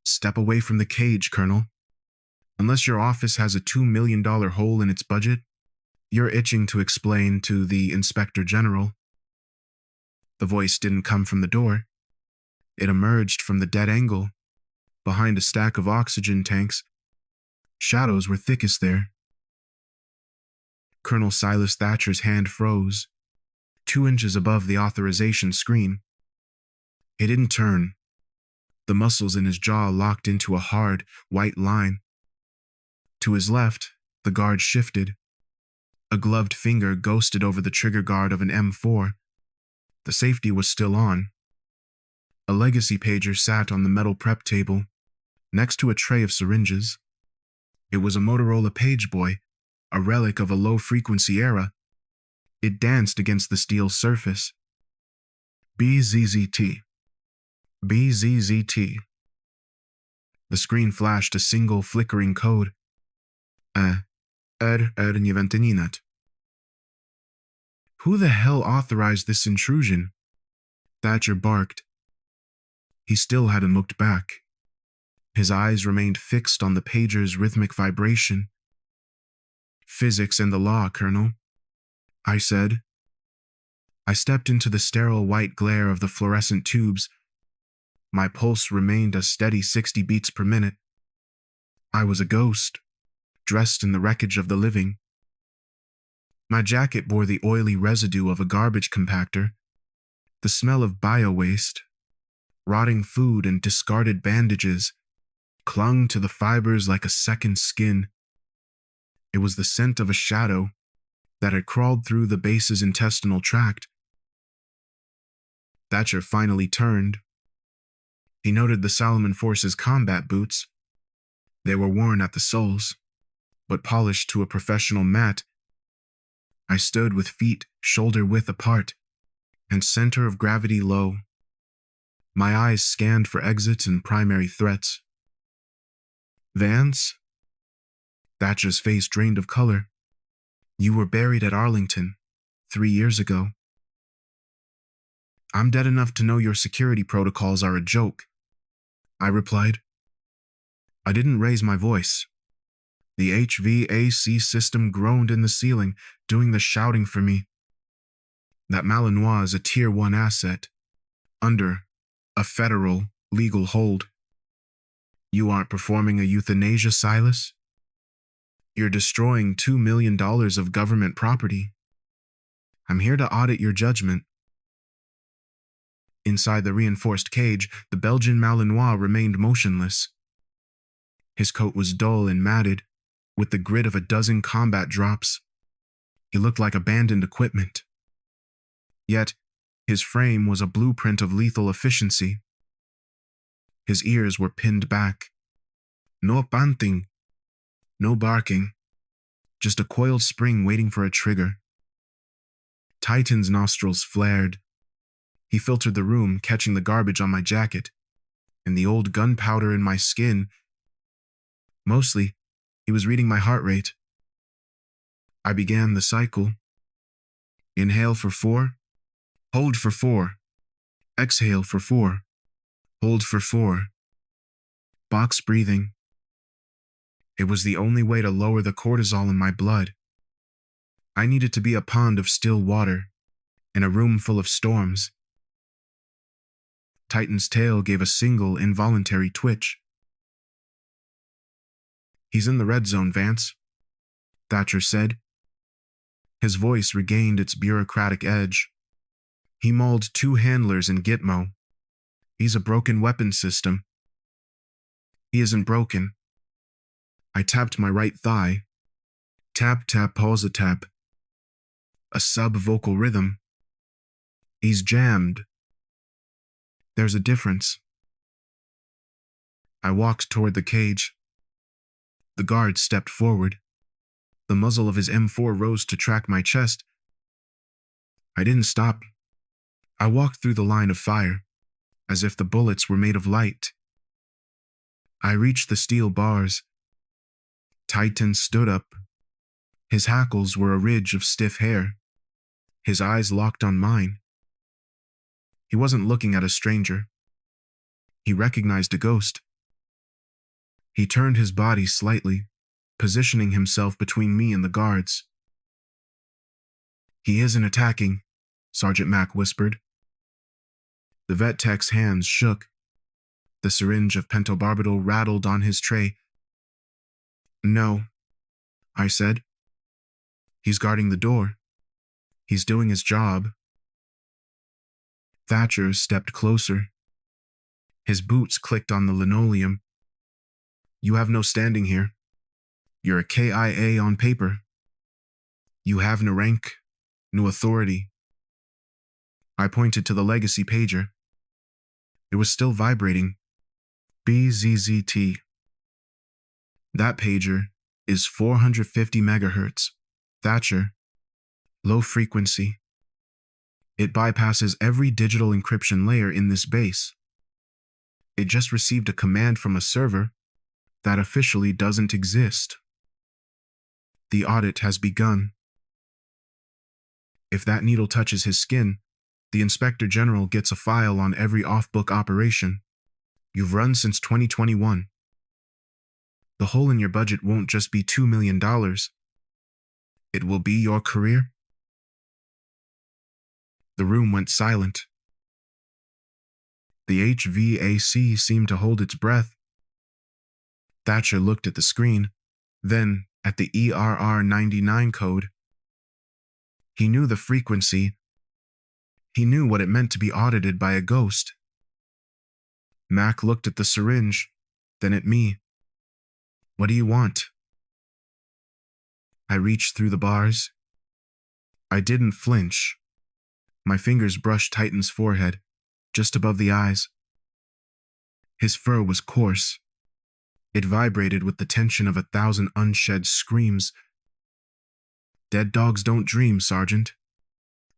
Step away from the cage, Colonel. Unless your office has a $2 million hole in its budget, you're itching to explain to the Inspector General. The voice didn't come from the door. It emerged from the dead angle, behind a stack of oxygen tanks. Shadows were thickest there. Colonel Silas Thatcher's hand froze, 2 inches above the authorization screen. He didn't turn. The muscles in his jaw locked into a hard, white line. To his left, the guard shifted. A gloved finger ghosted over the trigger guard of an M4. The safety was still on. A legacy pager sat on the metal prep table, next to a tray of syringes. It was a Motorola Pageboy, a relic of a low-frequency era. It danced against the steel surface. BZZT. BZZT. The screen flashed a single flickering code. R9. Who the hell authorized this intrusion? Thatcher barked. He still hadn't looked back. His eyes remained fixed on the pager's rhythmic vibration. Physics and the law, Colonel, I said. I stepped into the sterile white glare of the fluorescent tubes. My pulse remained a steady 60 beats per minute. I was a ghost, dressed in the wreckage of the living. My jacket bore the oily residue of a garbage compactor, the smell of bio-waste. Rotting food and discarded bandages clung to the fibers like a second skin. It was the scent of a shadow that had crawled through the base's intestinal tract. Thatcher finally turned. He noted the Salomon Force's combat boots. They were worn at the soles, but polished to a professional mat. I stood with feet shoulder-width apart and center of gravity low. My eyes scanned for exits and primary threats. Vance? Thatcher's face drained of color. You were buried at Arlington 3 years ago. I'm dead enough to know your security protocols are a joke, I replied. I didn't raise my voice. The HVAC system groaned in the ceiling, doing the shouting for me. That Malinois is a Tier 1 asset, under a federal legal hold. You aren't performing a euthanasia, Silas. You're destroying $2 million of government property. I'm here to audit your judgment. Inside the reinforced cage, the Belgian Malinois remained motionless. His coat was dull and matted, with the grit of a dozen combat drops. He looked like abandoned equipment. Yet, his frame was a blueprint of lethal efficiency. His ears were pinned back. No panting. No barking. Just a coiled spring waiting for a trigger. Titan's nostrils flared. He filtered the room, catching the garbage on my jacket and the old gunpowder in my skin. Mostly, he was reading my heart rate. I began the cycle. Inhale for 4. Hold for 4. Exhale for 4. Hold for 4. Box breathing. It was the only way to lower the cortisol in my blood. I needed to be a pond of still water, in a room full of storms. Titan's tail gave a single involuntary twitch. He's in the red zone, Vance, Thatcher said. His voice regained its bureaucratic edge. He mauled 2 handlers in Gitmo. He's a broken weapon system. He isn't broken. I tapped my right thigh. Tap, tap, pause, a tap. A sub-vocal rhythm. He's jammed. There's a difference. I walked toward the cage. The guard stepped forward. The muzzle of his M4 rose to track my chest. I didn't stop. I walked through the line of fire, as if the bullets were made of light. I reached the steel bars. Titan stood up. His hackles were a ridge of stiff hair. His eyes locked on mine. He wasn't looking at a stranger. He recognized a ghost. He turned his body slightly, positioning himself between me and the guards. "He isn't attacking," Sergeant Mack whispered. The vet tech's hands shook. The syringe of pentobarbital rattled on his tray. "No," I said. "He's guarding the door. He's doing his job." Thatcher stepped closer. His boots clicked on the linoleum. "You have no standing here. You're a KIA on paper. You have no rank, no authority." I pointed to the legacy pager. It was still vibrating. BZZT. "That pager is 450 megahertz. Thatcher. Low frequency. It bypasses every digital encryption layer in this base. It just received a command from a server that officially doesn't exist. The audit has begun. If that needle touches his skin, the Inspector General gets a file on every off-book operation you've run since 2021. The hole in your budget won't just be $2 million. It will be your career." The room went silent. The HVAC seemed to hold its breath. Thatcher looked at the screen, then at the ERR99 code. He knew the frequency. He knew what it meant to be audited by a ghost. Mac looked at the syringe, then at me. "What do you want?" I reached through the bars. I didn't flinch. My fingers brushed Titan's forehead, just above the eyes. His fur was coarse. It vibrated with the tension of 1,000 unshed screams. "Dead dogs don't dream, Sergeant,"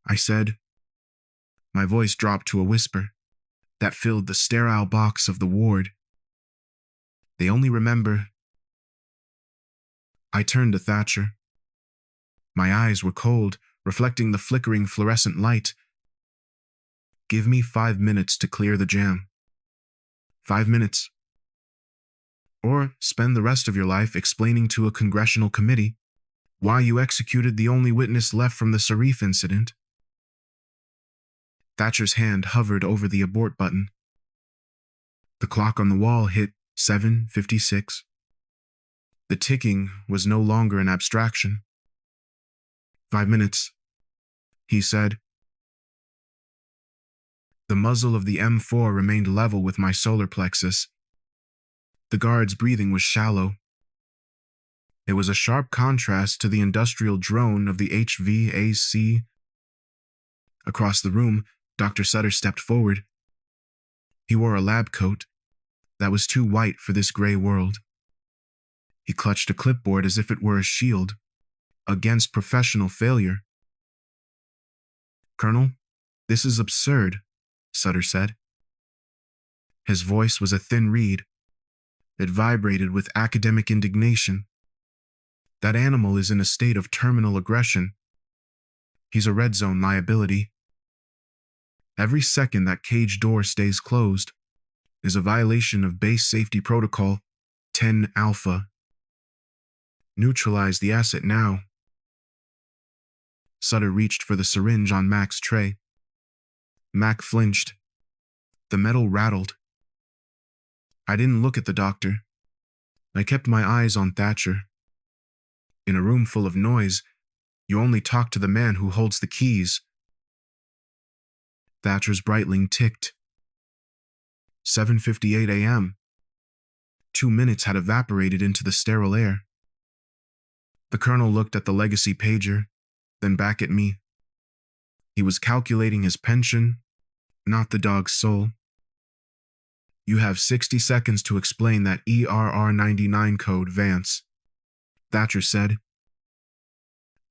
I said. My voice dropped to a whisper that filled the sterile box of the ward. "They only remember." I turned to Thatcher. My eyes were cold, reflecting the flickering fluorescent light. "Give me 5 minutes to clear the jam. 5 minutes. Or spend the rest of your life explaining to a congressional committee why you executed the only witness left from the Sharif incident." Thatcher's hand hovered over the abort button. The clock on the wall hit 7:56. The ticking was no longer an abstraction. "5 minutes," he said. The muzzle of the M4 remained level with my solar plexus. The guard's breathing was shallow. It was a sharp contrast to the industrial drone of the HVAC. Across the room, Dr. Sutter stepped forward. He wore a lab coat that was too white for this gray world. He clutched a clipboard as if it were a shield against professional failure. "Colonel, this is absurd," Sutter said. His voice was a thin reed. It vibrated with academic indignation. "That animal is in a state of terminal aggression. He's a red zone liability. Every second that cage door stays closed is a violation of base safety protocol 10 Alpha. Neutralize the asset now." Sutter reached for the syringe on Mac's tray. Mac flinched. The metal rattled. I didn't look at the doctor. I kept my eyes on Thatcher. In a room full of noise, you only talk to the man who holds the keys. Thatcher's Breitling ticked. 7:58 a.m. 2 minutes had evaporated into the sterile air. The colonel looked at the legacy pager, then back at me. He was calculating his pension, not the dog's soul. "You have 60 seconds to explain that ERR99 code, Vance," Thatcher said.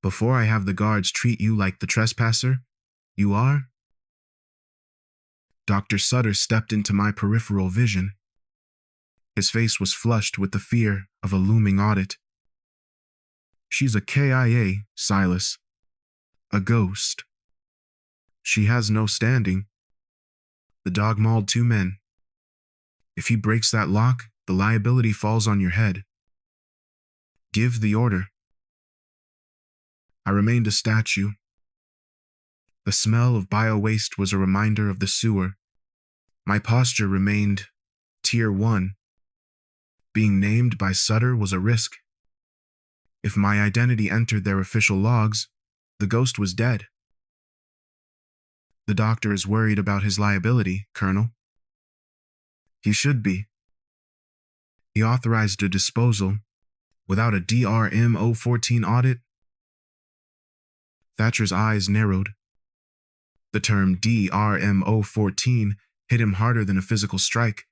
"Before I have the guards treat you like the trespasser, you are?" Dr. Sutter stepped into my peripheral vision. His face was flushed with the fear of a looming audit. "She's a KIA, Silas. A ghost. She has no standing. The dog mauled 2 men. If he breaks that lock, the liability falls on your head. Give the order. I remained a statue. The smell of bio-waste was a reminder of the sewer. My posture remained Tier 1. Being named by Sutter was a risk. If my identity entered their official logs, the ghost was dead. The doctor is worried about his liability, Colonel. He should be. He authorized a disposal without a DRM 014 audit. Thatcher's eyes narrowed. The term DRM 014 hit him harder than a physical strike.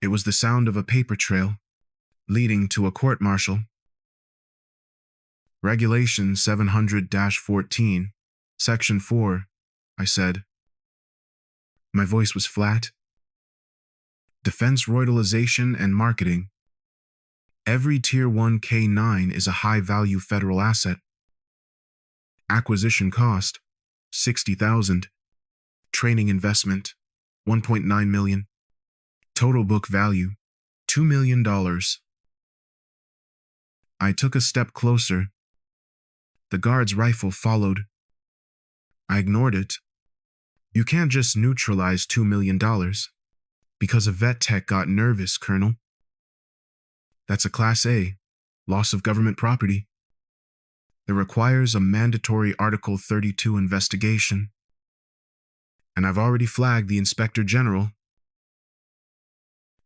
It was the sound of a paper trail leading to a court-martial. Regulation 700-14, Section 4, I said. My voice was flat. Defense royalization and marketing. Every Tier 1 K9 is a high-value federal asset. Acquisition cost, $60,000. Training investment, $1.9 million. Total book value, $2 million. I took a step closer. The guard's rifle followed. I ignored it. You can't just neutralize $2 million because a vet tech got nervous, Colonel. That's a Class A, loss of government property. It requires a mandatory Article 32 investigation. And I've already flagged the Inspector General.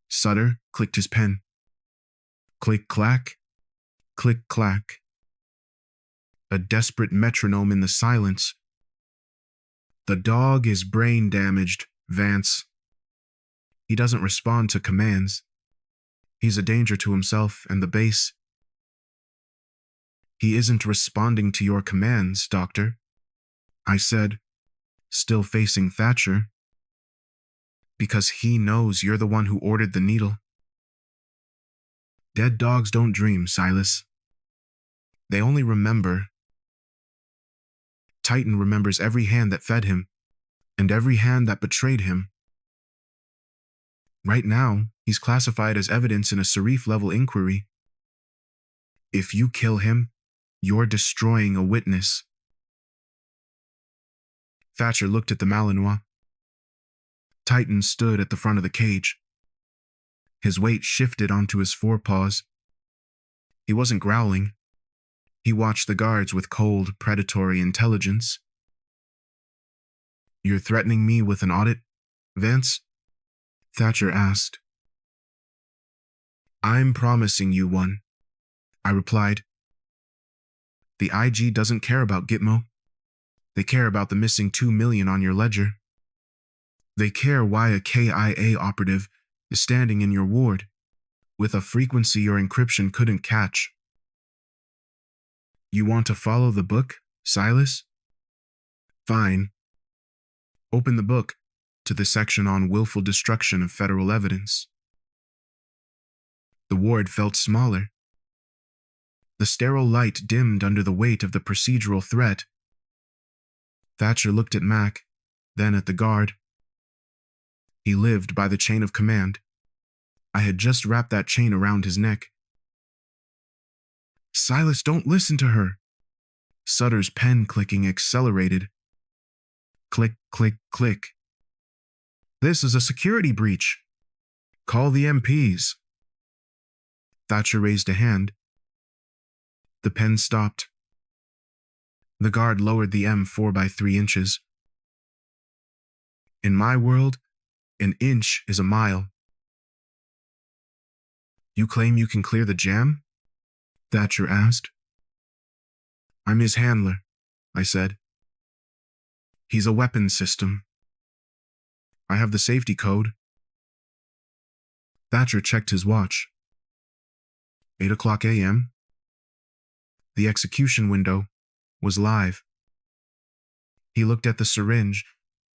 Sutter clicked his pen. Click-clack, click-clack. A desperate metronome in the silence. The dog is brain damaged, Vance. He doesn't respond to commands. He's a danger to himself and the base. He isn't responding to your commands, Doctor, I said, still facing Thatcher. Because he knows you're the one who ordered the needle. Dead dogs don't dream, Silas. They only remember. Titan remembers every hand that fed him, and every hand that betrayed him. Right now, he's classified as evidence in a Serif-level inquiry. If you kill him, you're destroying a witness. Thatcher looked at the Malinois. Titan stood at the front of the cage. His weight shifted onto his forepaws. He wasn't growling. He watched the guards with cold, predatory intelligence. You're threatening me with an audit, Vance? Thatcher asked. I'm promising you one, I replied. The IG doesn't care about Gitmo. They care about the missing $2 million on your ledger. They care why a KIA operative is standing in your ward with a frequency your encryption couldn't catch. You want to follow the book, Silas? Fine. Open the book to the section on willful destruction of federal evidence. The ward felt smaller. The sterile light dimmed under the weight of the procedural threat. Thatcher looked at Mac, then at the guard. He lived by the chain of command. I had just wrapped that chain around his neck. Silas, don't listen to her. Sutter's pen clicking accelerated. Click, click, click. This is a security breach. Call the MPs. Thatcher raised a hand. The pen stopped. The guard lowered the M4 by 3 inches. In my world, an inch is a mile. You claim you can clear the jam? Thatcher asked. I'm his handler, I said. He's a weapons system. I have the safety code. Thatcher checked his watch. 8:00 a.m. The execution window was live. He looked at the syringe,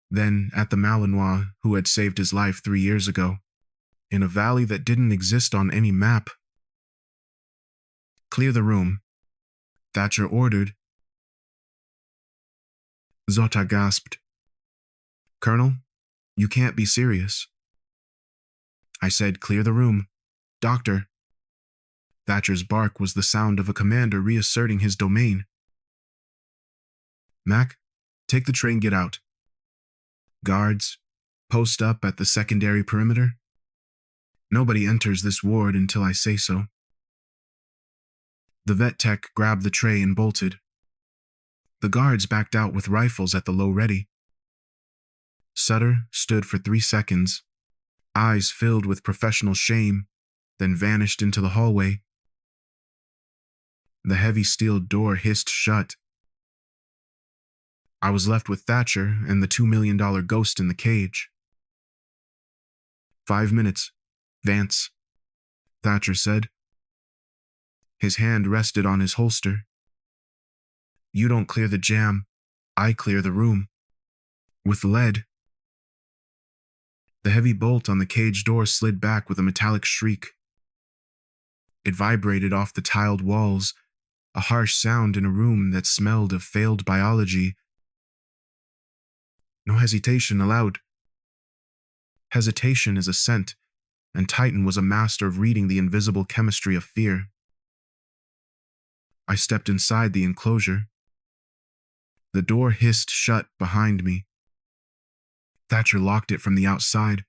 then at the Malinois who had saved his life 3 years ago, in a valley that didn't exist on any map. Clear the room, Thatcher ordered. Zota gasped. Colonel, you can't be serious. I said, "Clear the room. Doctor." Thatcher's bark was the sound of a commander reasserting his domain. "Mac, take the tray and get out. Guards, post up at the secondary perimeter. Nobody enters this ward until I say so." The vet tech grabbed the tray and bolted. The guards backed out with rifles at the low ready. Sutter stood for 3 seconds, eyes filled with professional shame, then vanished into the hallway. The heavy steel door hissed shut. I was left with Thatcher and the $2 million ghost in the cage. "5 minutes, Vance," Thatcher said. His hand rested on his holster. "You don't clear the jam, I clear the room. With lead." The heavy bolt on the cage door slid back with a metallic shriek. It vibrated off the tiled walls, a harsh sound in a room that smelled of failed biology. No hesitation allowed. Hesitation is a scent, and Titan was a master of reading the invisible chemistry of fear. I stepped inside the enclosure. The door hissed shut behind me. Thatcher locked it from the outside,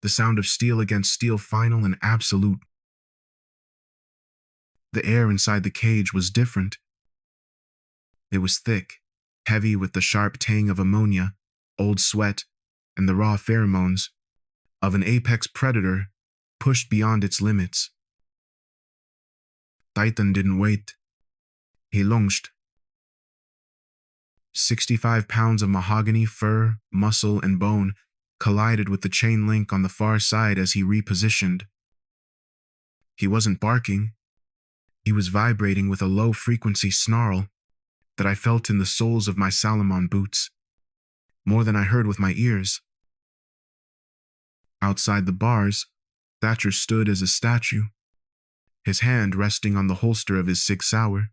the sound of steel against steel final and absolute. The air inside the cage was different. It was thick, heavy with the sharp tang of ammonia, old sweat, and the raw pheromones of an apex predator pushed beyond its limits. Titan didn't wait. He lunged. 65 pounds of mahogany, fur, muscle, and bone collided with the chain link on the far side as he repositioned. He wasn't barking. He was vibrating with a low-frequency snarl that I felt in the soles of my Salomon boots, more than I heard with my ears. Outside the bars, Thatcher stood as a statue, his hand resting on the holster of his Sig Sauer.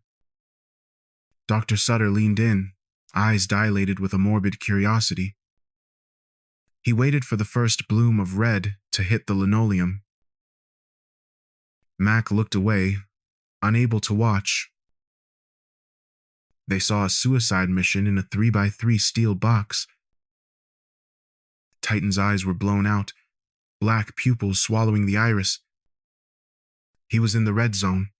Dr. Sutter leaned in, eyes dilated with a morbid curiosity. He waited for the first bloom of red to hit the linoleum. Mac looked away, unable to watch. They saw a suicide mission in a 3x3 steel box. Titan's eyes were blown out, black pupils swallowing the iris. He was in the red zone,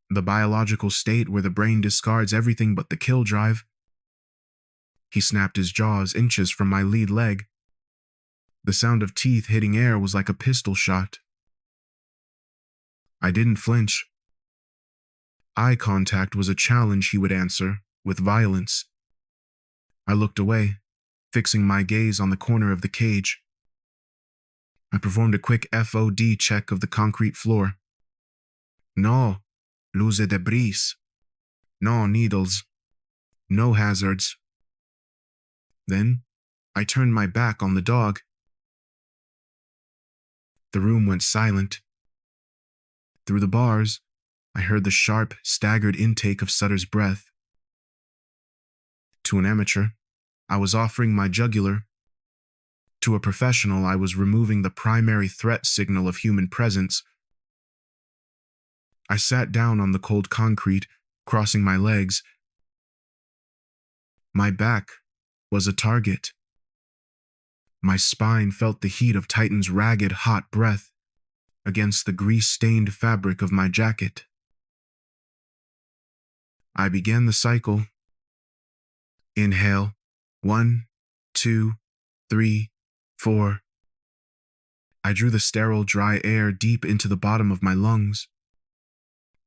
the biological state where the brain discards everything but the kill drive. He snapped his jaws inches from my lead leg. The sound of teeth hitting air was like a pistol shot. I didn't flinch. Eye contact was a challenge he would answer, with violence. I looked away, fixing my gaze on the corner of the cage. I performed a quick FOD check of the concrete floor. No, luce de brise. No needles. No hazards. Then, I turned my back on the dog. The room went silent. Through the bars, I heard the sharp, staggered intake of Sutter's breath. To an amateur, I was offering my jugular. To a professional, I was removing the primary threat signal of human presence. I sat down on the cold concrete, crossing my legs. My back was a target. My spine felt the heat of Titan's ragged, hot breath against the grease-stained fabric of my jacket. I began the cycle. Inhale. 1, 2, 3, 4. I drew the sterile, dry air deep into the bottom of my lungs.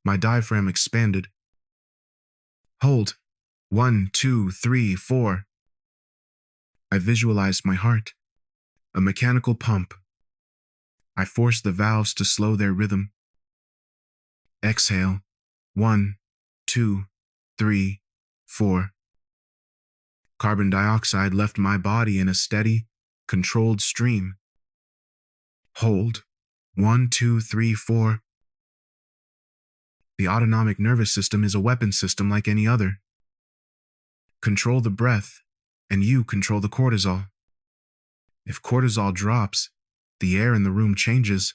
My diaphragm expanded. Hold. 1, 2, 3, 4. I visualized my heart, a mechanical pump. I forced the valves to slow their rhythm. Exhale. 1, 2, 3, 4. Carbon dioxide left my body in a steady, controlled stream. Hold. 1, 2, 3, 4. The autonomic nervous system is a weapon system like any other. Control the breath, and you control the cortisol. If cortisol drops, the air in the room changes.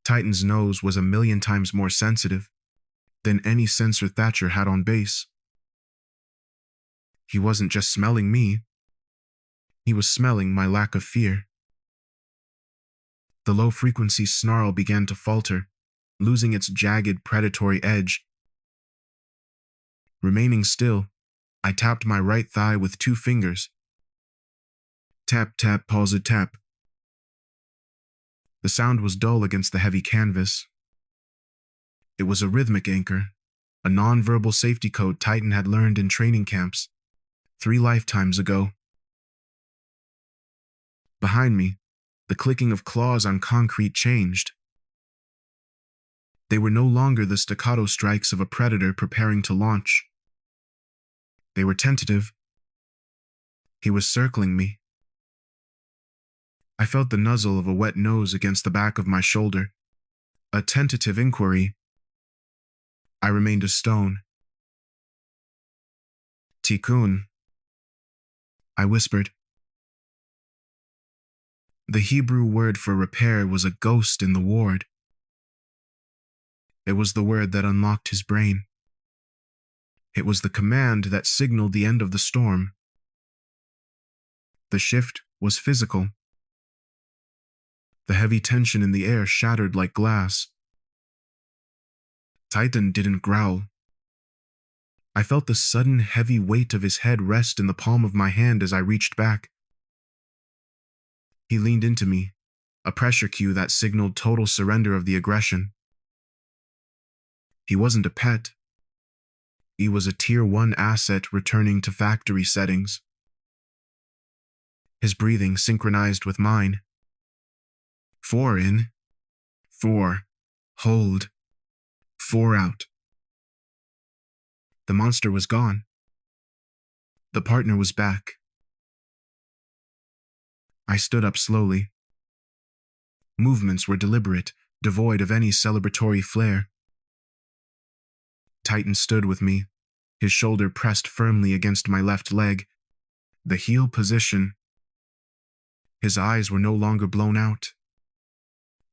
Titan's nose was 1,000,000 times more sensitive than any sensor Thatcher had on base. He wasn't just smelling me, he was smelling my lack of fear. The low-frequency snarl began to falter, losing its jagged, predatory edge. Remaining still, I tapped my right thigh with 2 fingers. Tap, tap, pause, tap. The sound was dull against the heavy canvas. It was a rhythmic anchor, a non-verbal safety code Titan had learned in training camps 3 lifetimes ago. Behind me, the clicking of claws on concrete changed. They were no longer the staccato strikes of a predator preparing to launch. They were tentative. He was circling me. I felt the nuzzle of a wet nose against the back of my shoulder. A tentative inquiry. I remained a stone. Tikun, I whispered. The Hebrew word for repair was a ghost in the ward. It was the word that unlocked his brain. It was the command that signaled the end of the storm. The shift was physical. The heavy tension in the air shattered like glass. Titan didn't growl. I felt the sudden heavy weight of his head rest in the palm of my hand as I reached back. He leaned into me, a pressure cue that signaled total surrender of the aggression. He wasn't a pet. He was a Tier 1 asset returning to factory settings. His breathing synchronized with mine. 4 in, 4, hold, 4 out. The monster was gone. The partner was back. I stood up slowly. Movements were deliberate, devoid of any celebratory flair. Titan stood with me, his shoulder pressed firmly against my left leg, the heel position. His eyes were no longer blown out.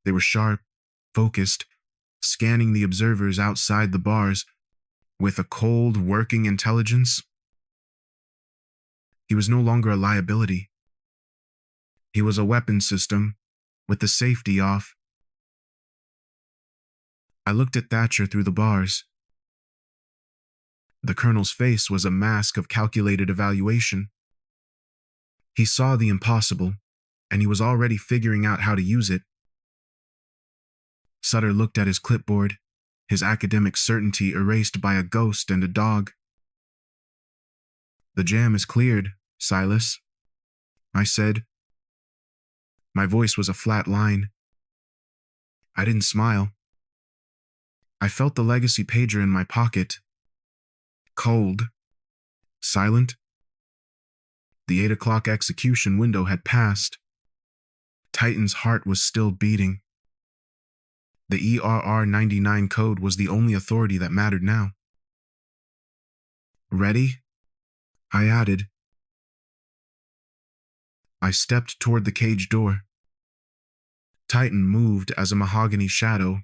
They were sharp, focused, scanning the observers outside the bars with a cold, working intelligence. He was no longer a liability. He was a weapon system, with the safety off. I looked at Thatcher through the bars. The Colonel's face was a mask of calculated evaluation. He saw the impossible, and he was already figuring out how to use it. Sutter looked at his clipboard, his academic certainty erased by a ghost and a dog. "The jam is cleared, Silas," I said. My voice was a flat line. I didn't smile. I felt the legacy pager in my pocket. Cold. Silent. The 8 o'clock execution window had passed. Titan's heart was still beating. The ERR 99 code was the only authority that mattered now. "Ready?" I added. I stepped toward the cage door. Titan moved as a mahogany shadow.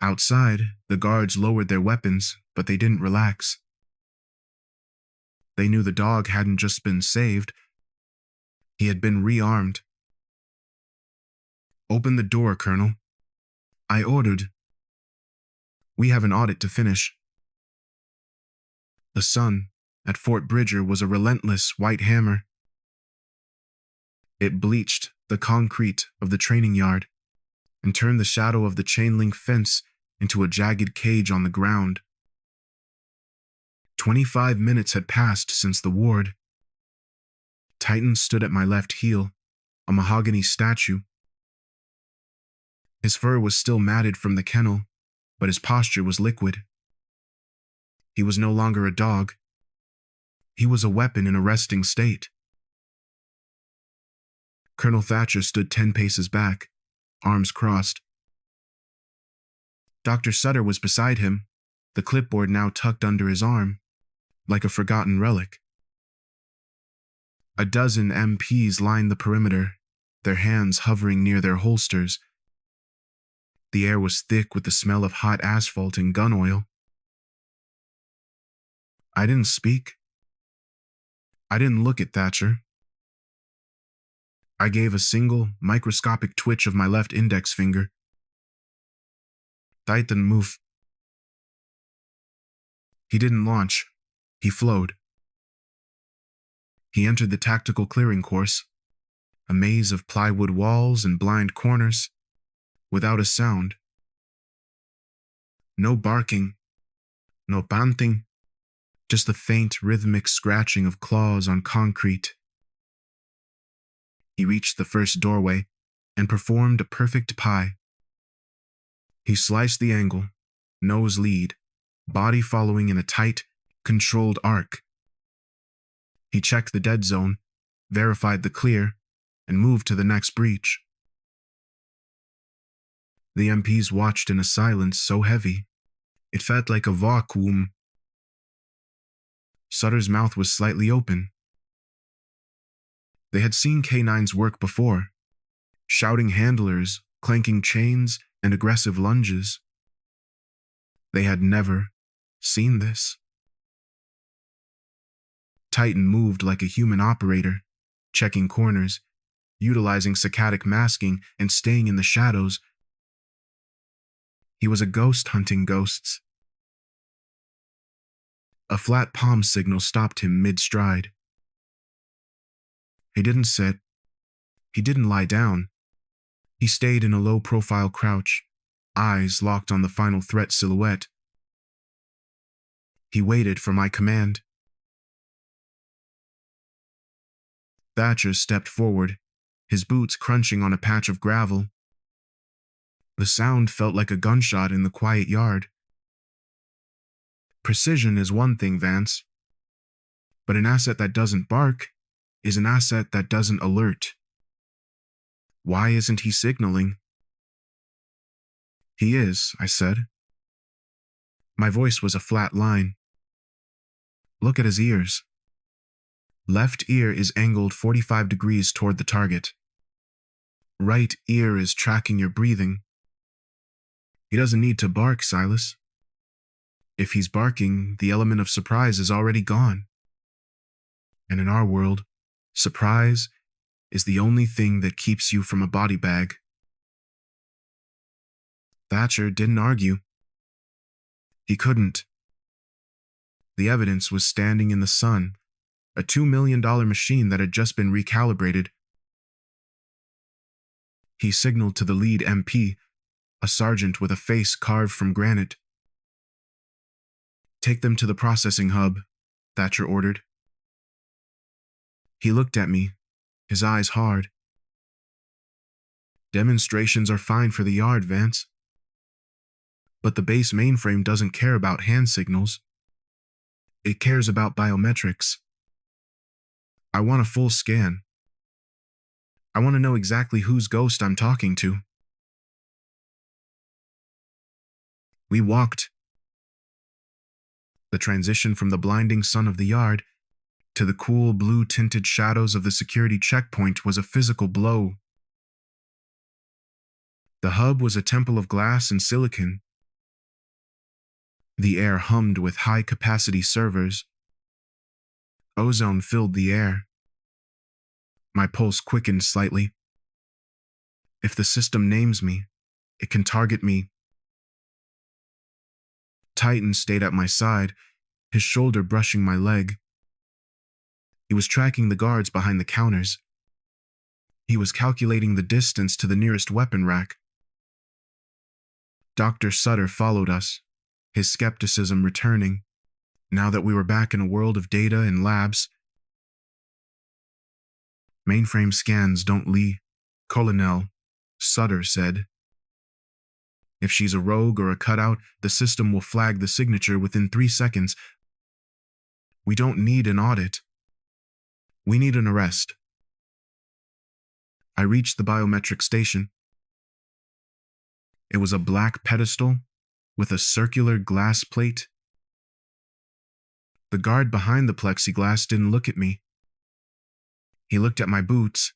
Outside, the guards lowered their weapons, but they didn't relax. They knew the dog hadn't just been saved. He had been rearmed. "Open the door, Colonel," I ordered. "We have an audit to finish." The sun at Fort Bridger was a relentless white hammer. It bleached the concrete of the training yard and turned the shadow of the chain-link fence into a jagged cage on the ground. 25 minutes had passed since the ward. Titan stood at my left heel, a mahogany statue. His fur was still matted from the kennel, but his posture was liquid. He was no longer a dog. He was a weapon in a resting state. Colonel Thatcher stood 10 paces back, arms crossed. Dr. Sutter was beside him, the clipboard now tucked under his arm, like a forgotten relic. A dozen MPs lined the perimeter, their hands hovering near their holsters, The air was thick with the smell of hot asphalt and gun oil. I didn't speak. I didn't look at Thatcher. I gave a single, microscopic twitch of my left index finger. Titan move. He didn't launch. He flowed. He entered the tactical clearing course, a maze of plywood walls and blind corners, without a sound. No barking, no panting, just the faint rhythmic scratching of claws on concrete. He reached the first doorway and performed a perfect pie. He sliced the angle, nose lead, body following in a tight, controlled arc. He checked the dead zone, verified the clear, and moved to the next breach. The MPs watched in a silence so heavy, it felt like a vacuum. Sutter's mouth was slightly open. They had seen K9's work before, shouting handlers, clanking chains, and aggressive lunges. They had never seen this. Titan moved like a human operator, checking corners, utilizing saccadic masking, and staying in the shadows. He was a ghost hunting ghosts. A flat palm signal stopped him mid-stride. He didn't sit. He didn't lie down. He stayed in a low-profile crouch, eyes locked on the final threat silhouette. He waited for my command. Thatcher stepped forward, his boots crunching on a patch of gravel. The sound felt like a gunshot in the quiet yard. Precision is one thing, Vance, but an asset that doesn't bark is an asset that doesn't alert. Why isn't he signaling? He is, I said. My voice was a flat line. Look at his ears. Left ear is angled 45 degrees toward the target. Right ear is tracking your breathing. He doesn't need to bark, Silas. If he's barking, the element of surprise is already gone. And in our world, surprise is the only thing that keeps you from a body bag. Thatcher didn't argue. He couldn't. The evidence was standing in the sun, a $2 million machine that had just been recalibrated. He signaled to the lead MP, a sergeant with a face carved from granite. Take them to the processing hub, Thatcher ordered. He looked at me, his eyes hard. Demonstrations are fine for the yard, Vance. But the base mainframe doesn't care about hand signals. It cares about biometrics. I want a full scan. I want to know exactly whose ghost I'm talking to. We walked. The transition from the blinding sun of the yard to the cool blue-tinted shadows of the security checkpoint was a physical blow. The hub was a temple of glass and silicon. The air hummed with high-capacity servers. Ozone filled the air. My pulse quickened slightly. If the system names me, it can target me. Titan stayed at my side, his shoulder brushing my leg. He was tracking the guards behind the counters. He was calculating the distance to the nearest weapon rack. Dr. Sutter followed us, his skepticism returning, now that we were back in a world of data and labs. Mainframe scans don't lie, Colonel, Sutter said. If she's a rogue or a cutout, the system will flag the signature within 3 seconds. We don't need an audit. We need an arrest. I reached the biometric station. It was a black pedestal with a circular glass plate. The guard behind the plexiglass didn't look at me. He looked at my boots.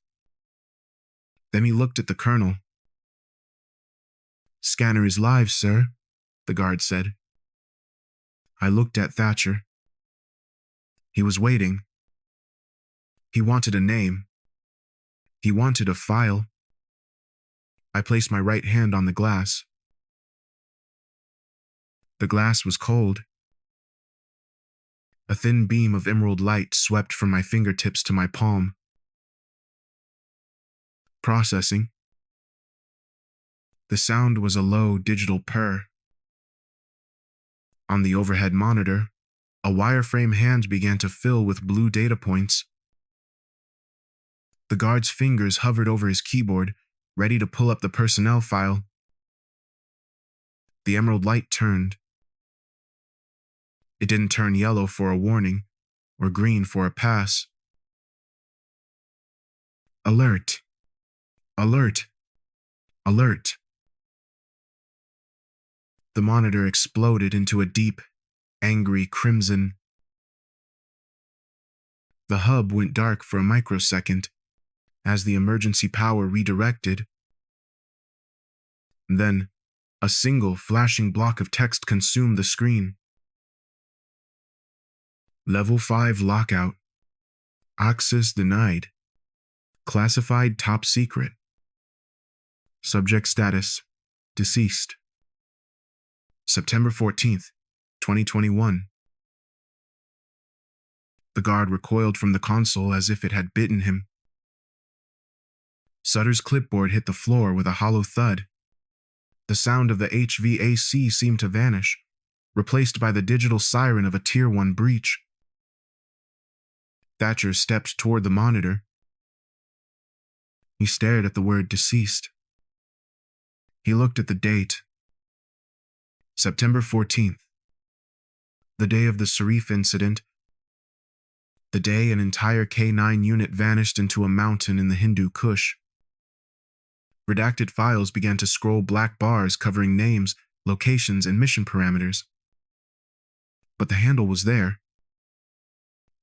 Then he looked at the colonel. Scanner is live, sir, the guard said. I looked at Thatcher. He was waiting. He wanted a name. He wanted a file. I placed my right hand on the glass. The glass was cold. A thin beam of emerald light swept from my fingertips to my palm. Processing. The sound was a low digital purr. On the overhead monitor, a wireframe hand began to fill with blue data points. The guard's fingers hovered over his keyboard, ready to pull up the personnel file. The emerald light turned. It didn't turn yellow for a warning, or green for a pass. Alert! Alert! Alert! The monitor exploded into a deep, angry crimson. The hub went dark for a microsecond as the emergency power redirected. Then, a single flashing block of text consumed the screen. Level 5 Lockout. Access denied. Classified top secret. Subject status: deceased. September 14th, 2021. The guard recoiled from the console as if it had bitten him. Sutter's clipboard hit the floor with a hollow thud. The sound of the HVAC seemed to vanish, replaced by the digital siren of a Tier 1 breach. Thatcher stepped toward the monitor. He stared at the word deceased. He looked at the date. September 14th. The day of the Sharif incident. The day an entire K-9 unit vanished into a mountain in the Hindu Kush. Redacted files began to scroll black bars covering names, locations, and mission parameters. But the handle was there.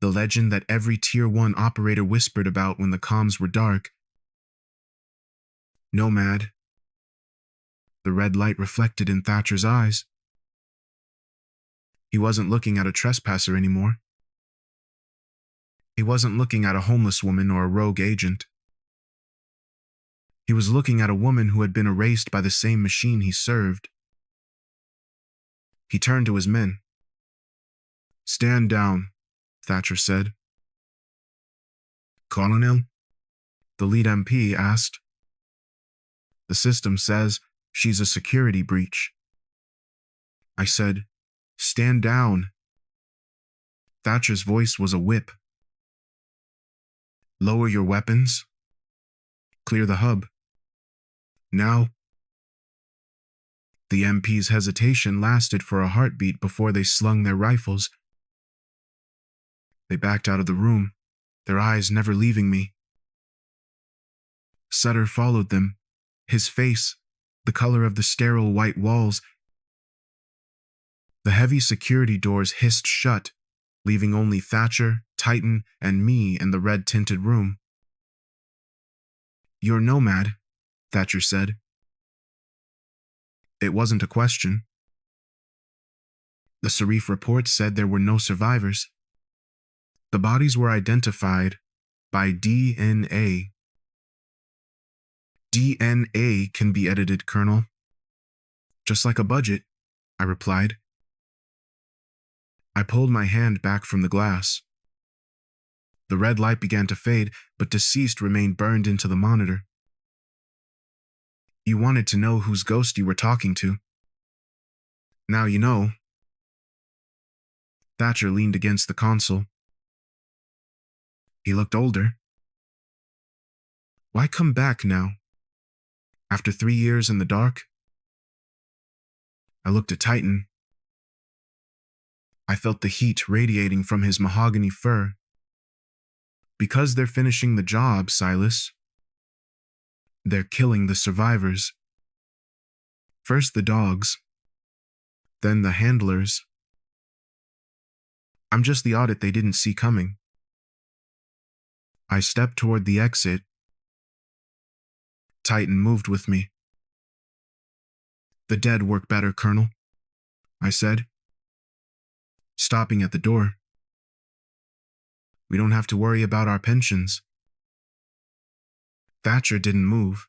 The legend that every Tier 1 operator whispered about when the comms were dark. Nomad. The red light reflected in Thatcher's eyes. He wasn't looking at a trespasser anymore. He wasn't looking at a homeless woman or a rogue agent. He was looking at a woman who had been erased by the same machine he served. He turned to his men. "Stand down," Thatcher said. "Colonel?" the lead MP asked. "The system says she's a security breach." I said, "Stand down." Thatcher's voice was a whip. "Lower your weapons. Clear the hub. Now." The MP's hesitation lasted for a heartbeat before they slung their rifles. They backed out of the room, their eyes never leaving me. Sutter followed them, his face the color of the sterile white walls. The heavy security doors hissed shut, leaving only Thatcher, Titan, and me in the red-tinted room. "You're Nomad," Thatcher said. It wasn't a question. The Sharif report said there were no survivors. The bodies were identified by DNA. DNA can be edited, Colonel. Just like a budget, I replied. I pulled my hand back from the glass. The red light began to fade, but deceased remained burned into the monitor. "You wanted to know whose ghost you were talking to. Now you know." Thatcher leaned against the console. He looked older. "Why come back now? After 3 years in the dark?" I looked at Titan. I felt the heat radiating from his mahogany fur. "Because they're finishing the job, Silas. They're killing the survivors. First the dogs, then the handlers. I'm just the Audit they didn't see coming." I stepped toward the exit. Titan moved with me. The dead work better, Colonel, I said, stopping at the door. We don't have to worry about our pensions. Thatcher didn't move.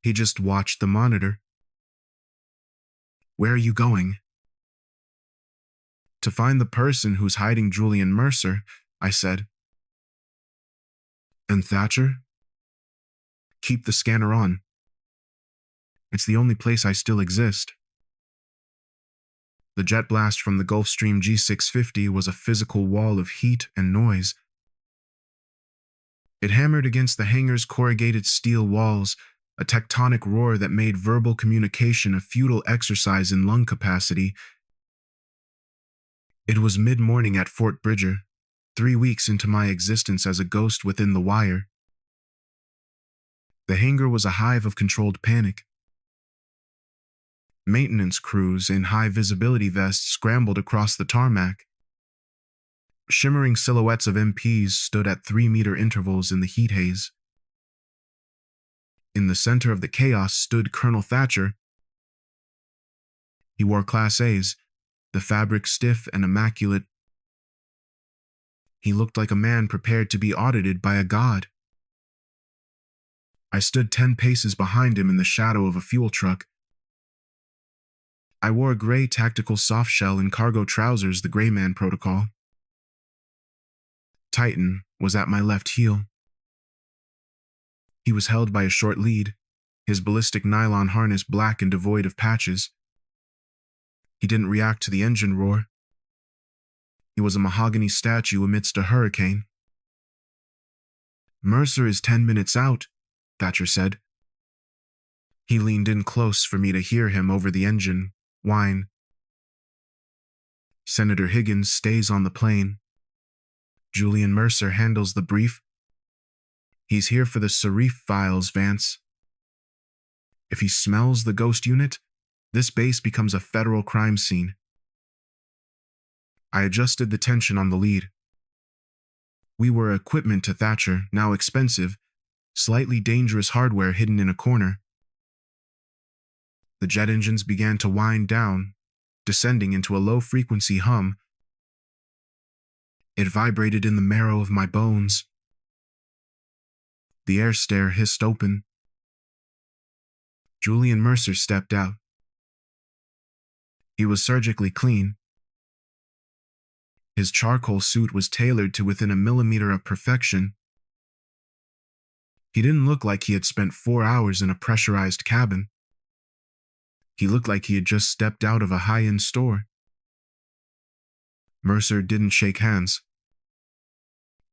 He just watched the monitor. Where are you going? To find the person who's hiding Julian Mercer, I said. And Thatcher? Keep the scanner on. It's the only place I still exist. The jet blast from the Gulfstream G650 was a physical wall of heat and noise. It hammered against the hangar's corrugated steel walls, a tectonic roar that made verbal communication a futile exercise in lung capacity. It was mid-morning at Fort Bridger, 3 weeks into my existence as a ghost within the wire. The hangar was a hive of controlled panic. Maintenance crews in high-visibility vests scrambled across the tarmac. Shimmering silhouettes of MPs stood at 3-meter intervals in the heat haze. In the center of the chaos stood Colonel Thatcher. He wore Class A's, the fabric stiff and immaculate. He looked like a man prepared to be audited by a god. I stood 10 paces behind him in the shadow of a fuel truck. I wore a gray tactical softshell and cargo trousers, the gray man protocol. Titan was at my left heel. He was held by a short lead, his ballistic nylon harness black and devoid of patches. He didn't react to the engine roar. He was a mahogany statue amidst a hurricane. Mercer is 10 minutes out, Thatcher said. He leaned in close for me to hear him over the engine whine. Senator Higgins stays on the plane. Julian Mercer handles the brief. He's here for the Serif files, Vance. If he smells the ghost unit, this base becomes a federal crime scene. I adjusted the tension on the lead. We were equipment to Thatcher, now expensive, slightly dangerous hardware hidden in a corner. The jet engines began to wind down, descending into a low-frequency hum. It vibrated in the marrow of my bones. The air stair hissed open. Julian Mercer stepped out. He was surgically clean. His charcoal suit was tailored to within a millimeter of perfection. He didn't look like he had spent 4 hours in a pressurized cabin. He looked like he had just stepped out of a high-end store. Mercer didn't shake hands.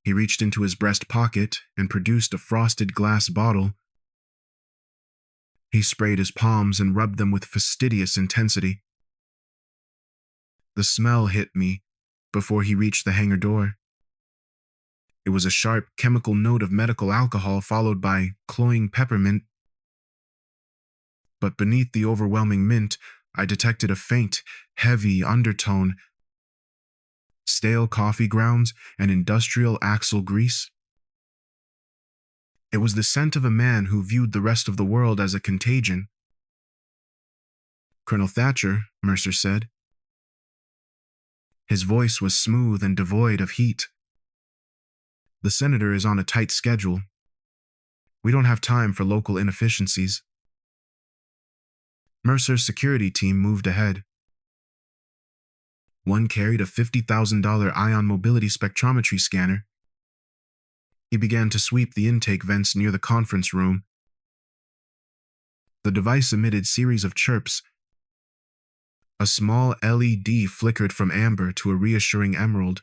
He reached into his breast pocket and produced a frosted glass bottle. He sprayed his palms and rubbed them with fastidious intensity. The smell hit me before he reached the hangar door. It was a sharp chemical note of medical alcohol followed by cloying peppermint. But beneath the overwhelming mint, I detected a faint, heavy undertone. Stale coffee grounds and industrial axle grease. It was the scent of a man who viewed the rest of the world as a contagion. Colonel Thatcher, Mercer said. His voice was smooth and devoid of heat. The senator is on a tight schedule. We don't have time for local inefficiencies. Mercer's security team moved ahead. One carried a $50,000 ion mobility spectrometry scanner. He began to sweep the intake vents near the conference room. The device emitted series of chirps. A small LED flickered from amber to a reassuring emerald.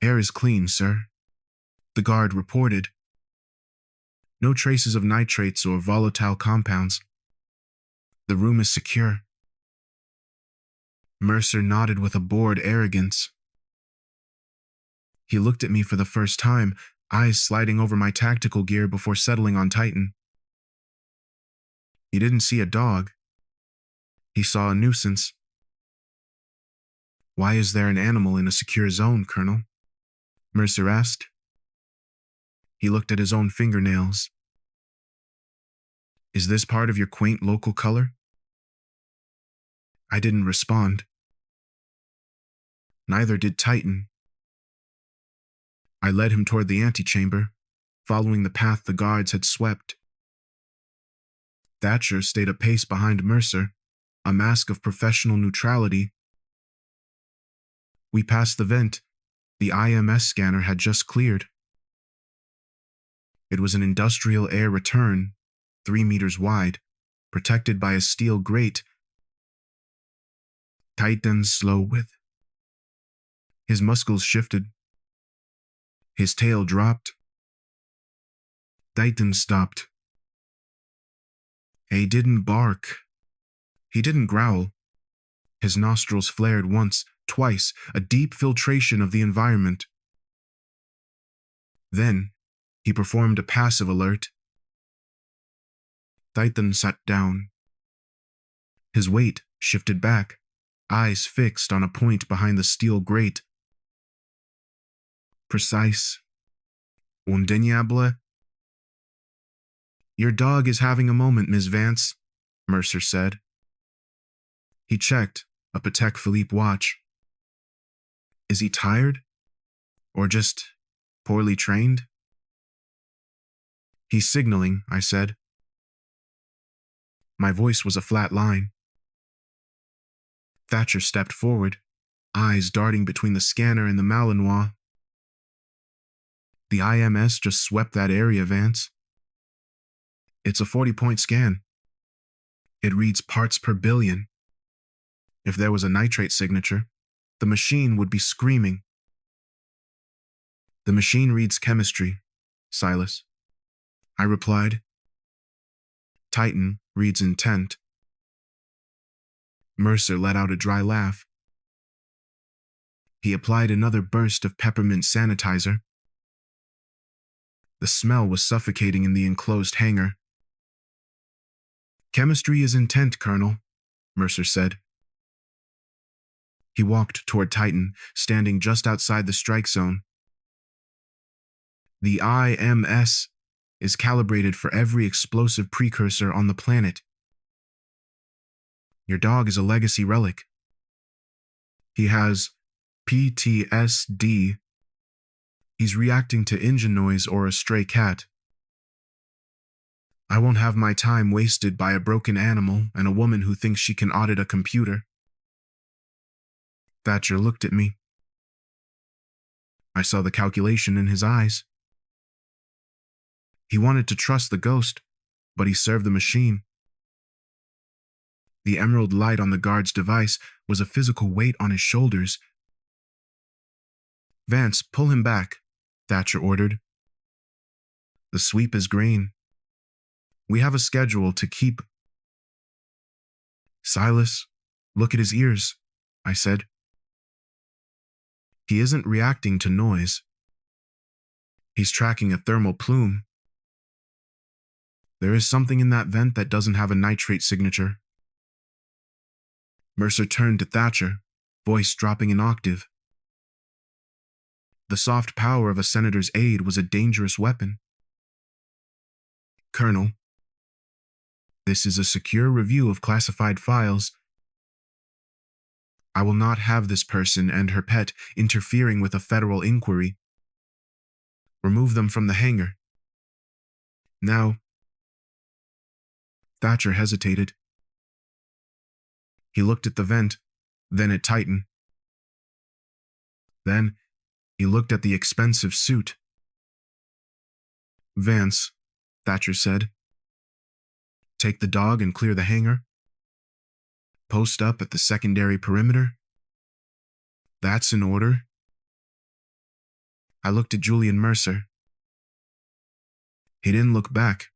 Air is clean, sir, the guard reported. No traces of nitrates or volatile compounds. The room is secure. Mercer nodded with a bored arrogance. He looked at me for the first time, eyes sliding over my tactical gear before settling on Titan. He didn't see a dog. He saw a nuisance. Why is there an animal in a secure zone, Colonel? Mercer asked. He looked at his own fingernails. Is this part of your quaint local color? I didn't respond. Neither did Titan. I led him toward the antechamber, following the path the guards had swept. Thatcher stayed a pace behind Mercer, a mask of professional neutrality. We passed the vent. The IMS scanner had just cleared. It was an industrial air return, 3 meters wide, protected by a steel grate. Titan's slow width. His muscles shifted. His tail dropped. Titan stopped. He didn't bark. He didn't growl. His nostrils flared once, twice, a deep filtration of the environment. Then, he performed a passive alert. Titan sat down. His weight shifted back, eyes fixed on a point behind the steel grate. Precise. Undeniable. Your dog is having a moment, Ms. Vance, Mercer said. He checked a Patek Philippe watch. Is he tired? Or just poorly trained? He's signaling, I said. My voice was a flat line. Thatcher stepped forward, eyes darting between the scanner and the Malinois. The IMS just swept that area, Vance. It's a 40-point scan. It reads parts per billion. If there was a nitrate signature, the machine would be screaming. The machine reads chemistry, Silas. I replied. Titan reads intent. Mercer let out a dry laugh. He applied another burst of peppermint sanitizer. The smell was suffocating in the enclosed hangar. Chemistry is intent, Colonel, Mercer said. He walked toward Titan, standing just outside the strike zone. The IMS is calibrated for every explosive precursor on the planet. Your dog is a legacy relic. He has PTSD. He's reacting to engine noise or a stray cat. I won't have my time wasted by a broken animal and a woman who thinks she can audit a computer. Thatcher looked at me. I saw the calculation in his eyes. He wanted to trust the ghost, but he served the machine. The emerald light on the guard's device was a physical weight on his shoulders. Vance, pull him back, Thatcher ordered. The sweep is green. We have a schedule to keep. Silas, look at his ears, I said. He isn't reacting to noise. He's tracking a thermal plume. There is something in that vent that doesn't have a nitrate signature. Mercer turned to Thatcher, voice dropping an octave. The soft power of a senator's aide was a dangerous weapon. Colonel, this is a secure review of classified files. I will not have this person and her pet interfering with a federal inquiry. Remove them from the hangar. Now. Thatcher hesitated. He looked at the vent, then at Titan. Then, he looked at the expensive suit. Vance, Thatcher said. Take the dog and clear the hangar. Post up at the secondary perimeter. That's in order. I looked at Julian Mercer. He didn't look back.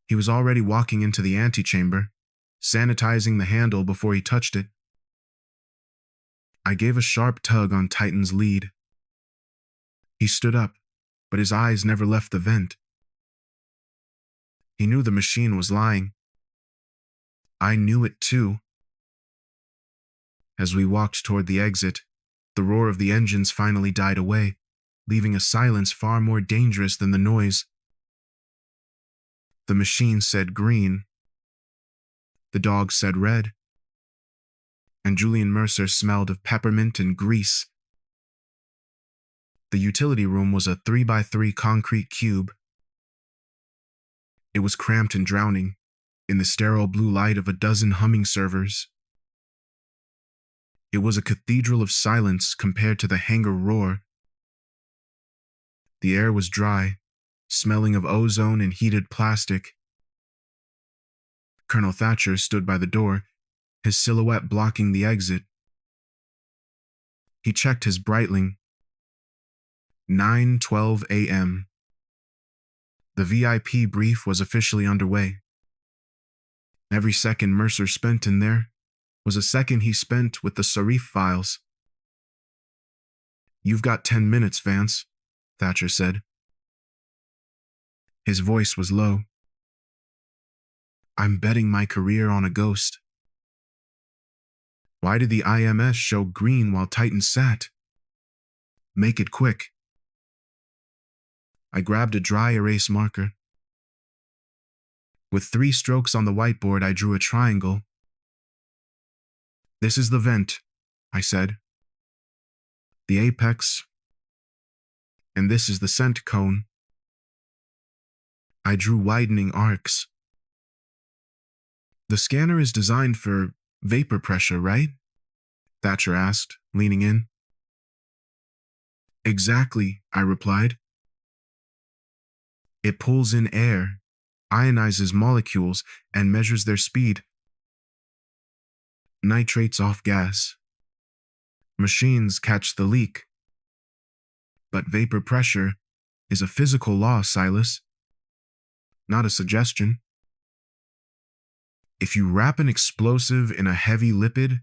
He was already walking into the antechamber, sanitizing the handle before he touched it. I gave a sharp tug on Titan's lead. He stood up, but his eyes never left the vent. He knew the machine was lying. I knew it too. As we walked toward the exit, the roar of the engines finally died away, leaving a silence far more dangerous than the noise. The machine said green. The dog said red. And Julian Mercer smelled of peppermint and grease. The utility room was a 3x3 concrete cube. It was cramped and drowning in the sterile blue light of a dozen humming servers. It was a cathedral of silence compared to the hangar roar. The air was dry, smelling of ozone and heated plastic. Colonel Thatcher stood by the door, his silhouette blocking the exit. He checked his Breitling. 9:12 a.m. The VIP brief was officially underway. Every second Mercer spent in there was a second he spent with the Sarif files. "You've got 10 minutes, Vance," Thatcher said. His voice was low. "I'm betting my career on a ghost." "Why did the IMS show green while Titan sat?" "Make it quick." I grabbed a dry erase marker. With 3 strokes on the whiteboard, I drew a triangle. "This is the vent," I said. "The apex. And this is the scent cone." I drew widening arcs. "The scanner is designed for vapor pressure, right?" Thatcher asked, leaning in. "Exactly," I replied. "It pulls in air, ionizes molecules, and measures their speed. Nitrates off gas. Machines catch the leak. But vapor pressure is a physical law, Silas, not a suggestion. If you wrap an explosive in a heavy lipid,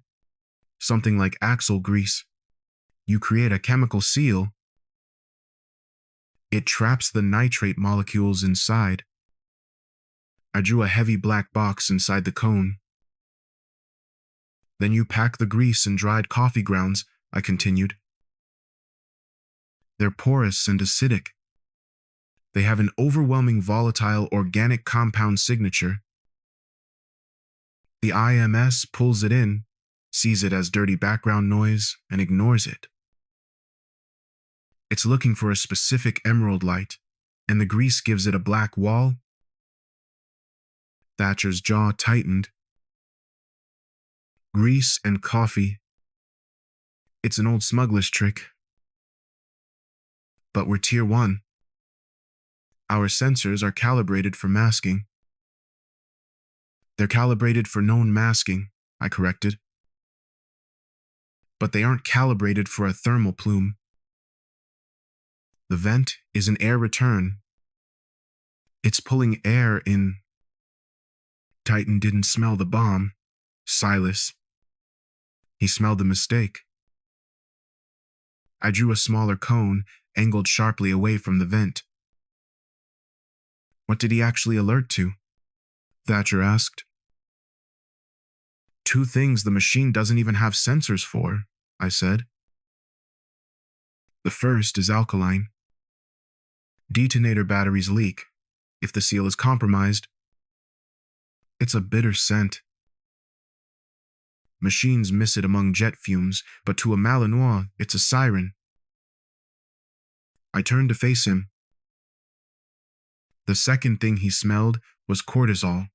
something like axle grease, you create a chemical seal. It traps the nitrate molecules inside." I drew a heavy black box inside the cone. "Then you pack the grease and dried coffee grounds," I continued. "They're porous and acidic. They have an overwhelming volatile organic compound signature. The IMS pulls it in, sees it as dirty background noise, and ignores it. It's looking for a specific emerald light, and the grease gives it a black wall." Thatcher's jaw tightened. "Grease and coffee. It's an old smuggler's trick. But we're Tier 1. Our sensors are calibrated for masking." "They're calibrated for known masking," I corrected. "But they aren't calibrated for a thermal plume. The vent is an air return. It's pulling air in." Titan didn't smell the bomb, Silas. He smelled the mistake. I drew a smaller cone, angled sharply away from the vent. "What did he actually alert to?" Thatcher asked. "2 things the machine doesn't even have sensors for," I said. "The first is alkaline. Detonator batteries leak. If the seal is compromised, it's a bitter scent. Machines miss it among jet fumes, but to a Malinois, it's a siren." I turned to face him. The second thing he smelled was cortisol.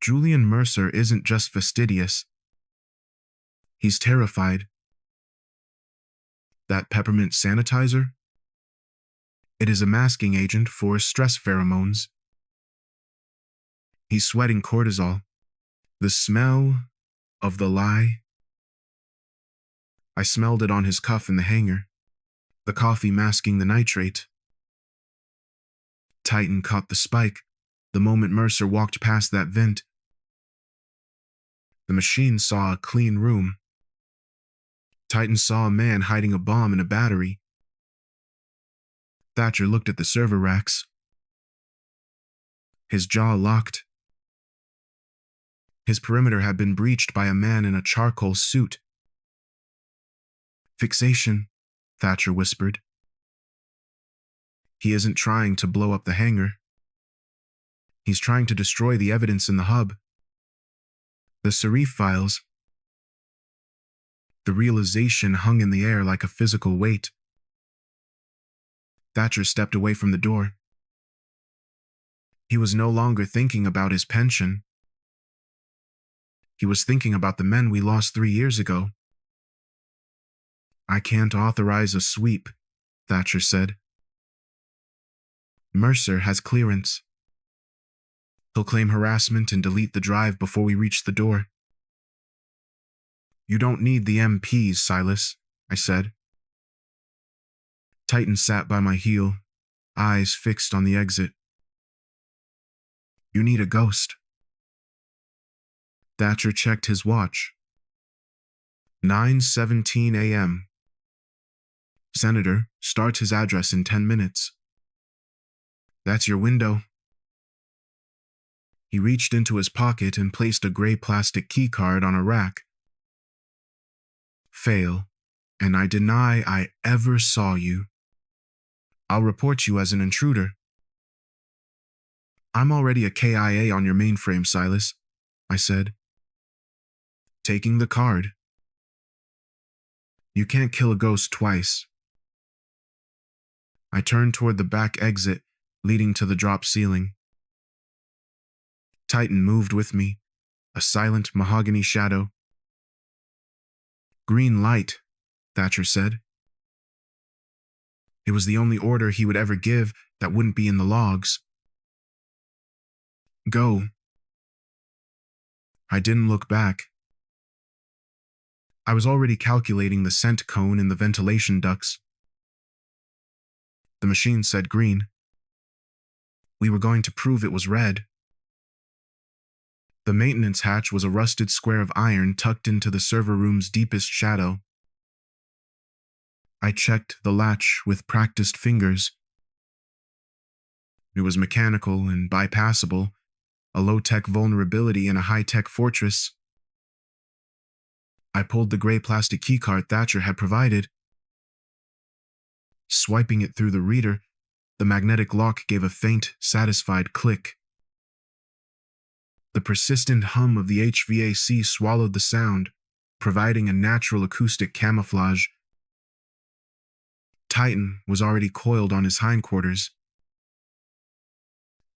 Julian Mercer isn't just fastidious. He's terrified. That peppermint sanitizer? It is a masking agent for stress pheromones. He's sweating cortisol. The smell of the lie. I smelled it on his cuff in the hangar. The coffee masking the nitrate. Titan caught the spike the moment Mercer walked past that vent. The machine saw a clean room. Titan saw a man hiding a bomb in a battery. Thatcher looked at the server racks. His jaw locked. His perimeter had been breached by a man in a charcoal suit. "Fixation," Thatcher whispered. "He isn't trying to blow up the hangar. He's trying to destroy the evidence in the hub. The Serif files. The realization hung in the air like a physical weight. Thatcher stepped away from the door. He was no longer thinking about his pension. He was thinking about the men we lost 3 years ago. I can't authorize a sweep, Thatcher said. Mercer has clearance. He'll claim harassment and delete the drive before we reach the door. You don't need the MPs, Silas, I said. Titan sat by my heel, eyes fixed on the exit. You need a ghost. Thatcher checked his watch. 9:17 a.m. Senator, start his address in 10 minutes. That's your window. He reached into his pocket and placed a gray plastic keycard on a rack. Fail, and I deny I ever saw you. I'll report you as an intruder. I'm already a KIA on your mainframe, Silas, I said. Taking the card. You can't kill a ghost twice. I turned toward the back exit, leading to the drop ceiling. Titan moved with me, a silent mahogany shadow. Green light, Thatcher said. It was the only order he would ever give that wouldn't be in the logs. Go. I didn't look back. I was already calculating the scent cone in the ventilation ducts. The machine said green. We were going to prove it was red. The maintenance hatch was a rusted square of iron tucked into the server room's deepest shadow. I checked the latch with practiced fingers. It was mechanical and bypassable, a low-tech vulnerability in a high-tech fortress. I pulled the gray plastic keycard Thatcher had provided. Swiping it through the reader, the magnetic lock gave a faint, satisfied click. The persistent hum of the HVAC swallowed the sound, providing a natural acoustic camouflage. Titan was already coiled on his hindquarters.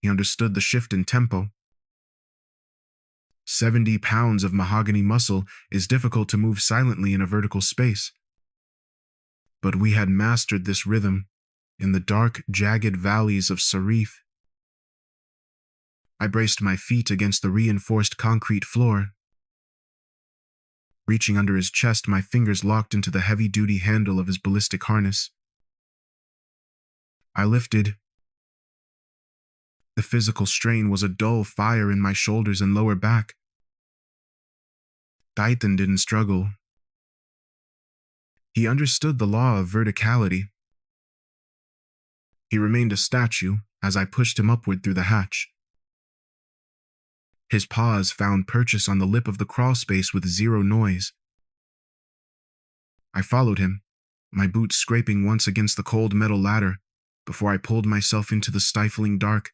He understood the shift in tempo. 70 pounds of mahogany muscle is difficult to move silently in a vertical space. But we had mastered this rhythm in the dark, jagged valleys of Serif. I braced my feet against the reinforced concrete floor. Reaching under his chest, my fingers locked into the heavy-duty handle of his ballistic harness. I lifted. The physical strain was a dull fire in my shoulders and lower back. Titan didn't struggle. He understood the law of verticality. He remained a statue as I pushed him upward through the hatch. His paws found purchase on the lip of the crawlspace with zero noise. I followed him, my boots scraping once against the cold metal ladder, before I pulled myself into the stifling dark.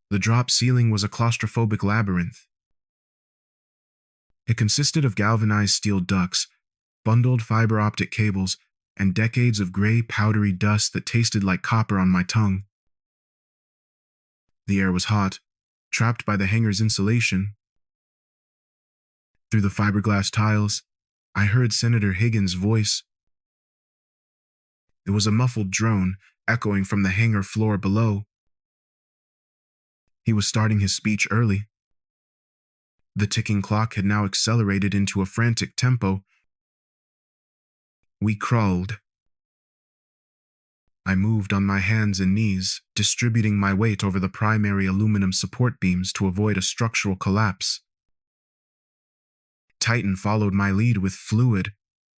The drop ceiling was a claustrophobic labyrinth. It consisted of galvanized steel ducts, bundled fiber optic cables, and decades of gray, powdery dust that tasted like copper on my tongue. The air was hot, trapped by the hangar's insulation. Through the fiberglass tiles, I heard Senator Higgins' voice. It was a muffled drone echoing from the hangar floor below. He was starting his speech early. The ticking clock had now accelerated into a frantic tempo. We crawled. I moved on my hands and knees, distributing my weight over the primary aluminum support beams to avoid a structural collapse. Titan followed my lead with fluid,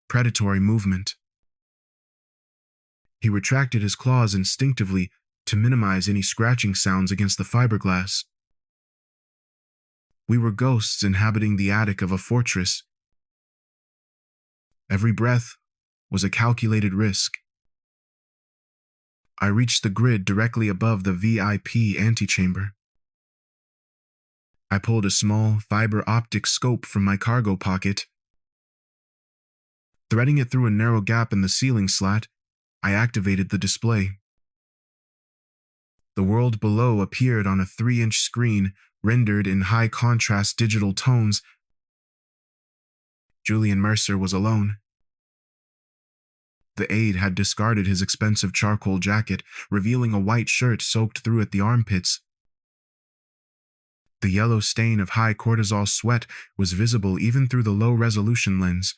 predatory movement. He retracted his claws instinctively to minimize any scratching sounds against the fiberglass. We were ghosts inhabiting the attic of a fortress. Every breath was a calculated risk. I reached the grid directly above the VIP antechamber. I pulled a small, fiber optic scope from my cargo pocket. Threading it through a narrow gap in the ceiling slat, I activated the display. The world below appeared on a 3-inch screen, rendered in high-contrast digital tones. Julian Mercer was alone. The aide had discarded his expensive charcoal jacket, revealing a white shirt soaked through at the armpits. The yellow stain of high cortisol sweat was visible even through the low-resolution lens.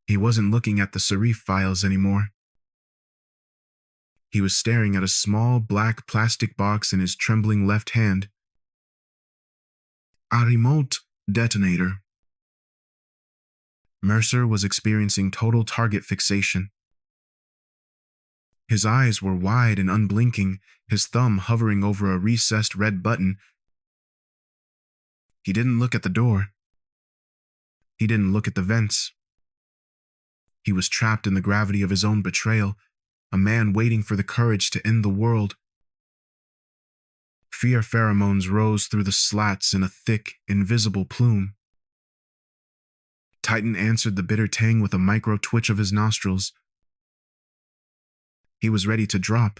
He wasn't looking at the Serif files anymore. He was staring at a small black plastic box in his trembling left hand. A remote detonator. Mercer was experiencing total target fixation. His eyes were wide and unblinking, his thumb hovering over a recessed red button. He didn't look at the door. He didn't look at the vents. He was trapped in the gravity of his own betrayal, a man waiting for the courage to end the world. Fear pheromones rose through the slats in a thick, invisible plume. Titan answered the bitter tang with a micro twitch of his nostrils. He was ready to drop.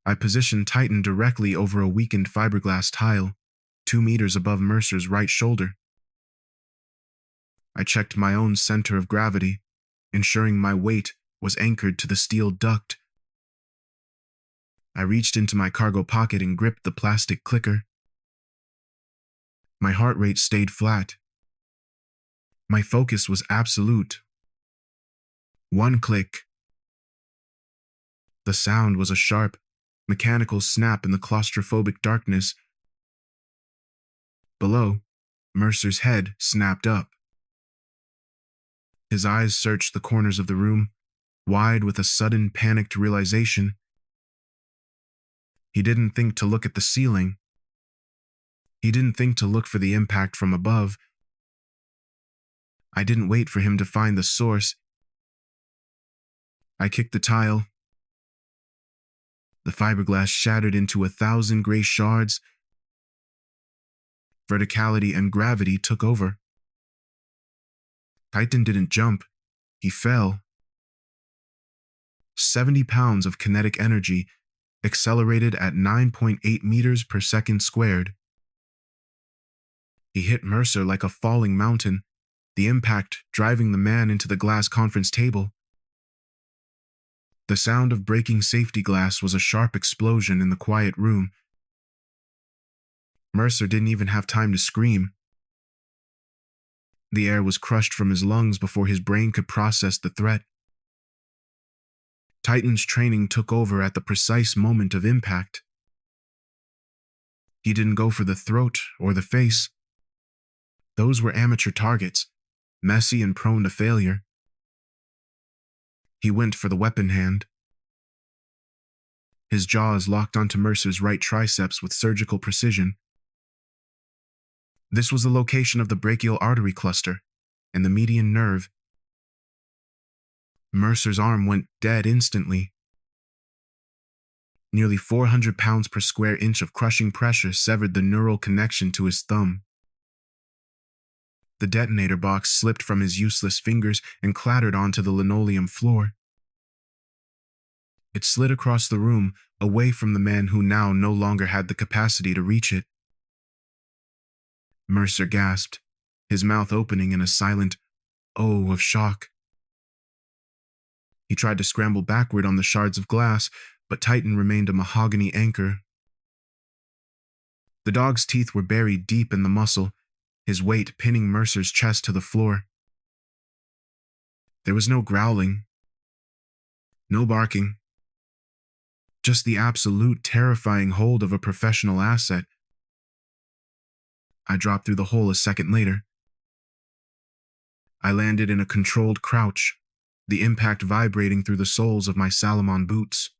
I positioned Titan directly over a weakened fiberglass tile, 2 meters above Mercer's right shoulder. I checked my own center of gravity, ensuring my weight was anchored to the steel duct. I reached into my cargo pocket and gripped the plastic clicker. My heart rate stayed flat. My focus was absolute. One click. The sound was a sharp, mechanical snap in the claustrophobic darkness. Below, Mercer's head snapped up. His eyes searched the corners of the room, wide with a sudden panicked realization. He didn't think to look at the ceiling. He didn't think to look for the impact from above. I didn't wait for him to find the source. I kicked the tile. The fiberglass shattered into 1,000 gray shards. Verticality and gravity took over. Titan didn't jump. He fell. 70 pounds of kinetic energy, accelerated at 9.8 meters per second squared. He hit Mercer like a falling mountain, the impact driving the man into the glass conference table. The sound of breaking safety glass was a sharp explosion in the quiet room. Mercer didn't even have time to scream. The air was crushed from his lungs before his brain could process the threat. Titan's training took over at the precise moment of impact. He didn't go for the throat or the face. Those were amateur targets, messy and prone to failure. He went for the weapon hand. His jaws locked onto Mercer's right triceps with surgical precision. This was the location of the brachial artery cluster and the median nerve. Mercer's arm went dead instantly. Nearly 400 pounds per square inch of crushing pressure severed the neural connection to his thumb. The detonator box slipped from his useless fingers and clattered onto the linoleum floor. It slid across the room, away from the man who now no longer had the capacity to reach it. Mercer gasped, his mouth opening in a silent "oh" of shock. He tried to scramble backward on the shards of glass, but Titan remained a mahogany anchor. The dog's teeth were buried deep in the muscle, his weight pinning Mercer's chest to the floor. There was no growling, no barking, just the absolute terrifying hold of a professional asset. I dropped through the hole a second later. I landed in a controlled crouch, the impact vibrating through the soles of my Salomon boots.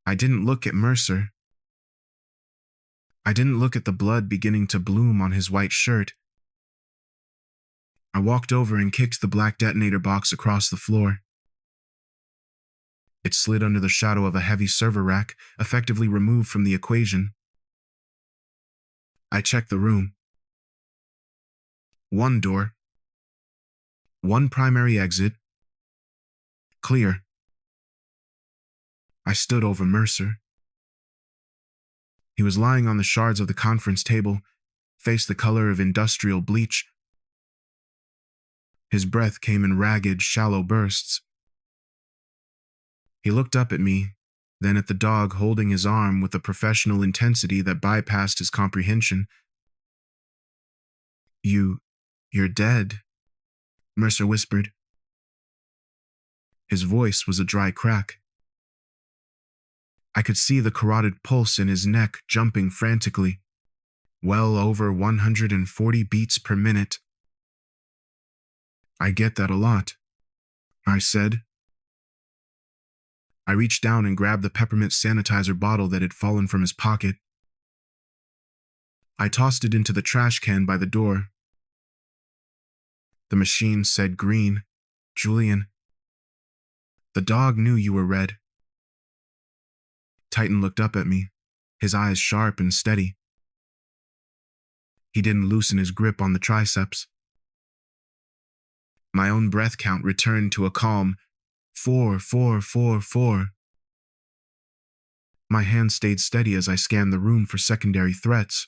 I didn't look at Mercer. I didn't look at the blood beginning to bloom on his white shirt. I walked over and kicked the black detonator box across the floor. It slid under the shadow of a heavy server rack, effectively removed from the equation. I checked the room. One door. One primary exit. Clear. I stood over Mercer. He was lying on the shards of the conference table, face the color of industrial bleach. His breath came in ragged, shallow bursts. He looked up at me, then at the dog holding his arm with a professional intensity that bypassed his comprehension. You're dead, Mercer whispered. His voice was a dry crack. I could see the carotid pulse in his neck jumping frantically, well over 140 beats per minute. I get that a lot, I said. I reached down and grabbed the peppermint sanitizer bottle that had fallen from his pocket. I tossed it into the trash can by the door. The machine said green. Julian, the dog knew you were red. Titan looked up at me, his eyes sharp and steady. He didn't loosen his grip on the triceps. My own breath count returned to a calm 4, 4, 4, 4. My hand stayed steady as I scanned the room for secondary threats.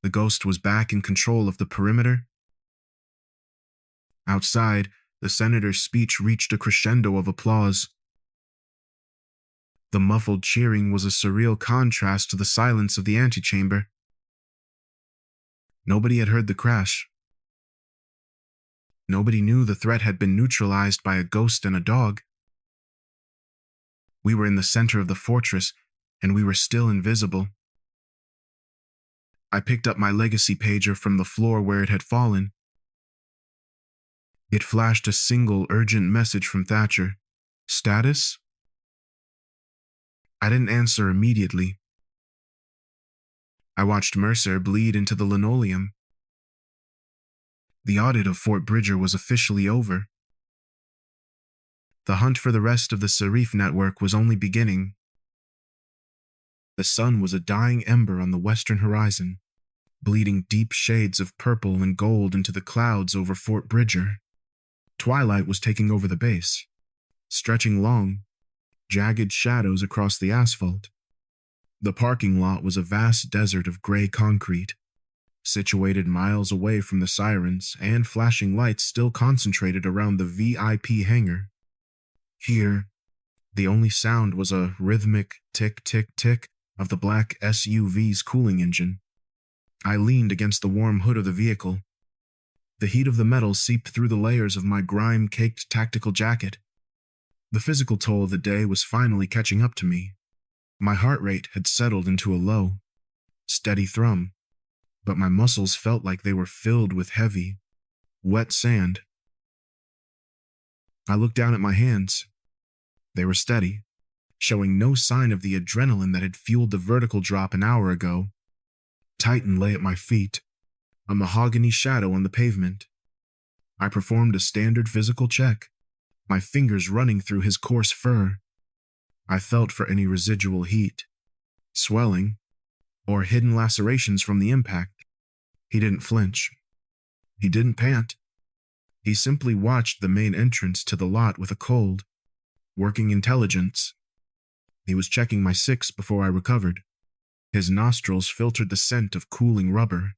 The ghost was back in control of the perimeter. Outside, the senator's speech reached a crescendo of applause. The muffled cheering was a surreal contrast to the silence of the antechamber. Nobody had heard the crash. Nobody knew the threat had been neutralized by a ghost and a dog. We were in the center of the fortress, and we were still invisible. I picked up my legacy pager from the floor where it had fallen. It flashed a single urgent message from Thatcher. Status? I didn't answer immediately. I watched Mercer bleed into the linoleum. The audit of Fort Bridger was officially over. The hunt for the rest of the Serif network was only beginning. The sun was a dying ember on the western horizon, bleeding deep shades of purple and gold into the clouds over Fort Bridger. Twilight was taking over the base, stretching long, jagged shadows across the asphalt. The parking lot was a vast desert of gray concrete, situated miles away from the sirens and flashing lights still concentrated around the VIP hangar. Here, the only sound was a rhythmic tick-tick-tick of the black SUV's cooling engine. I leaned against the warm hood of the vehicle. The heat of the metal seeped through the layers of my grime-caked tactical jacket. The physical toll of the day was finally catching up to me. My heart rate had settled into a low, steady thrum, but my muscles felt like they were filled with heavy, wet sand. I looked down at my hands. They were steady, showing no sign of the adrenaline that had fueled the vertical drop an hour ago. Titan lay at my feet, a mahogany shadow on the pavement. I performed a standard physical check, my fingers running through his coarse fur. I felt for any residual heat, swelling, or hidden lacerations from the impact. He didn't flinch. He didn't pant. He simply watched the main entrance to the lot with a cold, working intelligence. He was checking my 6 before I recovered. His nostrils filtered the scent of cooling rubber,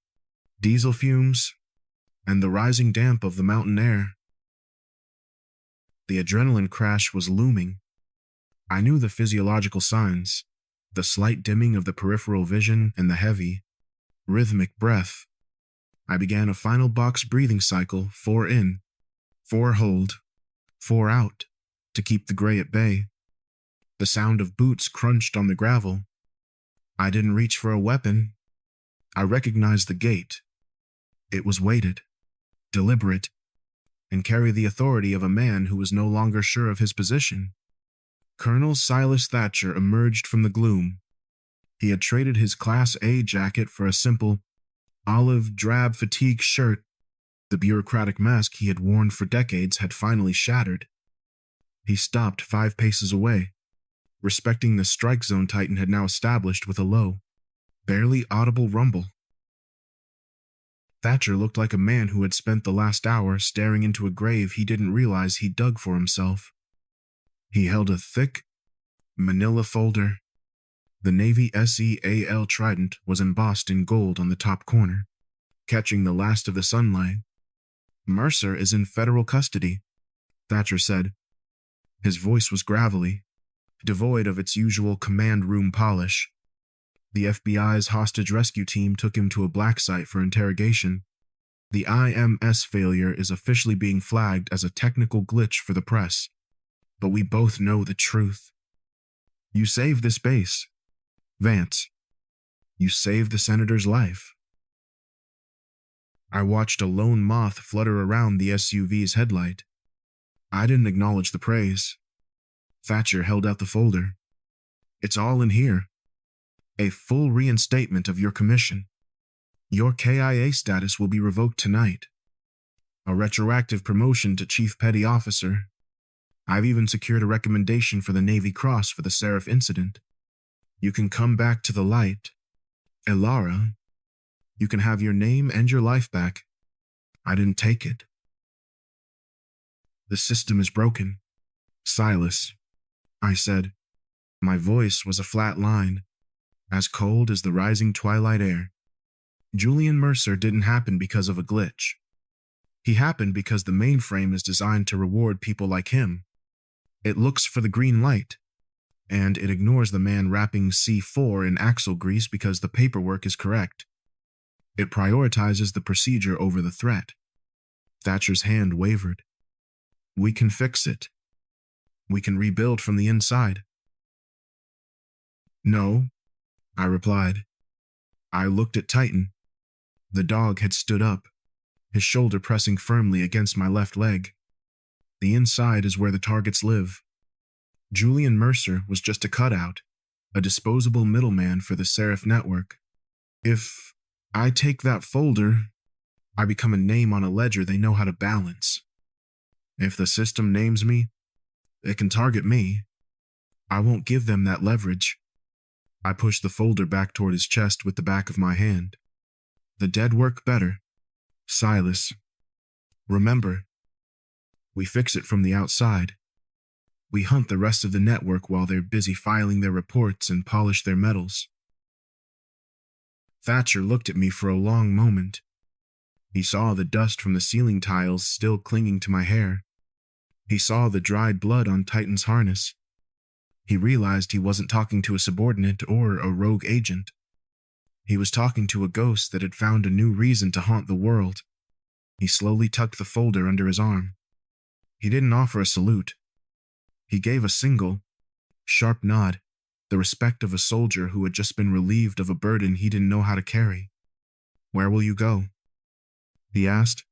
diesel fumes, and the rising damp of the mountain air. The adrenaline crash was looming. I knew the physiological signs, the slight dimming of the peripheral vision and the heavy, rhythmic breath. I began a final box breathing cycle, 4 in, 4 hold, 4 out, to keep the gray at bay. The sound of boots crunched on the gravel. I didn't reach for a weapon. I recognized the gait. It was weighted, deliberate, and carried the authority of a man who was no longer sure of his position. Colonel Silas Thatcher emerged from the gloom. He had traded his Class A jacket for a simple, olive drab fatigue shirt. The bureaucratic mask he had worn for decades had finally shattered. He stopped 5 paces away, respecting the strike zone Titan had now established with a low, barely audible rumble. Thatcher looked like a man who had spent the last hour staring into a grave he didn't realize he dug for himself. He held a thick, manila folder. The Navy SEAL trident was embossed in gold on the top corner, catching the last of the sunlight. "Mercer is in federal custody," Thatcher said. His voice was gravelly, devoid of its usual command room polish. The FBI's hostage rescue team took him to a black site for interrogation. The IMS failure is officially being flagged as a technical glitch for the press, but we both know the truth. You saved this base, Vance. You saved the senator's life. I watched a lone moth flutter around the SUV's headlight. I didn't acknowledge the praise. Thatcher held out the folder. "It's all in here. A full reinstatement of your commission. Your KIA status will be revoked tonight. A retroactive promotion to Chief Petty Officer. I've even secured a recommendation for the Navy Cross for the Seraph incident. You can come back to the light. Elara, you can have your name and your life back. I didn't take it. The system is broken. Silas," I said. My voice was a flat line, as cold as the rising twilight air. Julian Mercer didn't happen because of a glitch. He happened because the mainframe is designed to reward people like him. It looks for the green light, and it ignores the man wrapping C4 in axle grease because the paperwork is correct. It prioritizes the procedure over the threat. Thatcher's hand wavered. "We can fix it. We can rebuild from the inside." "No," I replied. I looked at Titan. The dog had stood up, his shoulder pressing firmly against my left leg. The inside is where the targets live. Julian Mercer was just a cutout, a disposable middleman for the Seraph network. If I take that folder, I become a name on a ledger they know how to balance. If the system names me, it can target me. I won't give them that leverage. I pushed the folder back toward his chest with the back of my hand. The dead work better. Silas. Remember, we fix it from the outside. We hunt the rest of the network while they're busy filing their reports and polish their medals. Thatcher looked at me for a long moment. He saw the dust from the ceiling tiles still clinging to my hair. He saw the dried blood on Titan's harness. He realized he wasn't talking to a subordinate or a rogue agent. He was talking to a ghost that had found a new reason to haunt the world. He slowly tucked the folder under his arm. He didn't offer a salute. He gave a single, sharp nod, the respect of a soldier who had just been relieved of a burden he didn't know how to carry. "Where will you go?" he asked.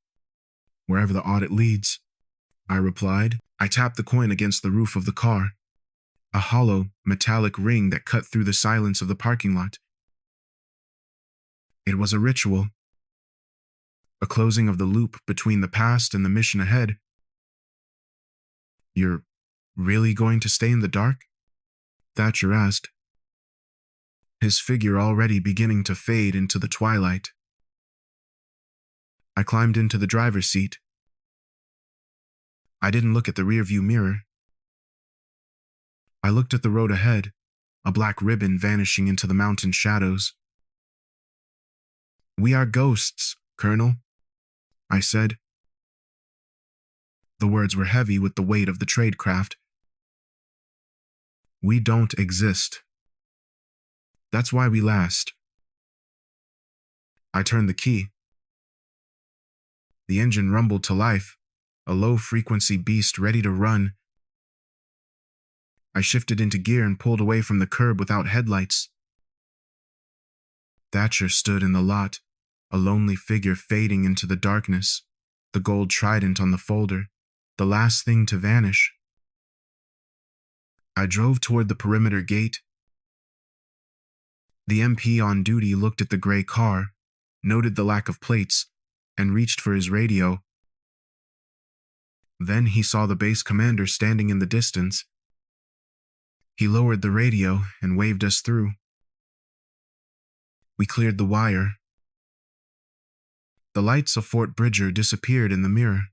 "Wherever the audit leads," I replied. I tapped the coin against the roof of the car, a hollow, metallic ring that cut through the silence of the parking lot. It was a ritual, a closing of the loop between the past and the mission ahead. "You're really going to stay in the dark?" Thatcher asked, his figure already beginning to fade into the twilight. I climbed into the driver's seat. I didn't look at the rearview mirror. I looked at the road ahead, a black ribbon vanishing into the mountain shadows. "We are ghosts, Colonel," I said. The words were heavy with the weight of the tradecraft. "We don't exist. That's why we last." I turned the key. The engine rumbled to life, a low-frequency beast ready to run. I shifted into gear and pulled away from the curb without headlights. Thatcher stood in the lot, a lonely figure fading into the darkness, the gold trident on the folder, the last thing to vanish. I drove toward the perimeter gate. The MP on duty looked at the gray car, noted the lack of plates, and reached for his radio. Then he saw the base commander standing in the distance. He lowered the radio and waved us through. We cleared the wire. The lights of Fort Bridger disappeared in the mirror.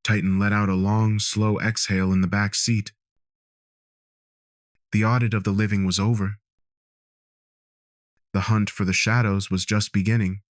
Titan let out a long, slow exhale in the back seat. The audit of the living was over. The hunt for the shadows was just beginning.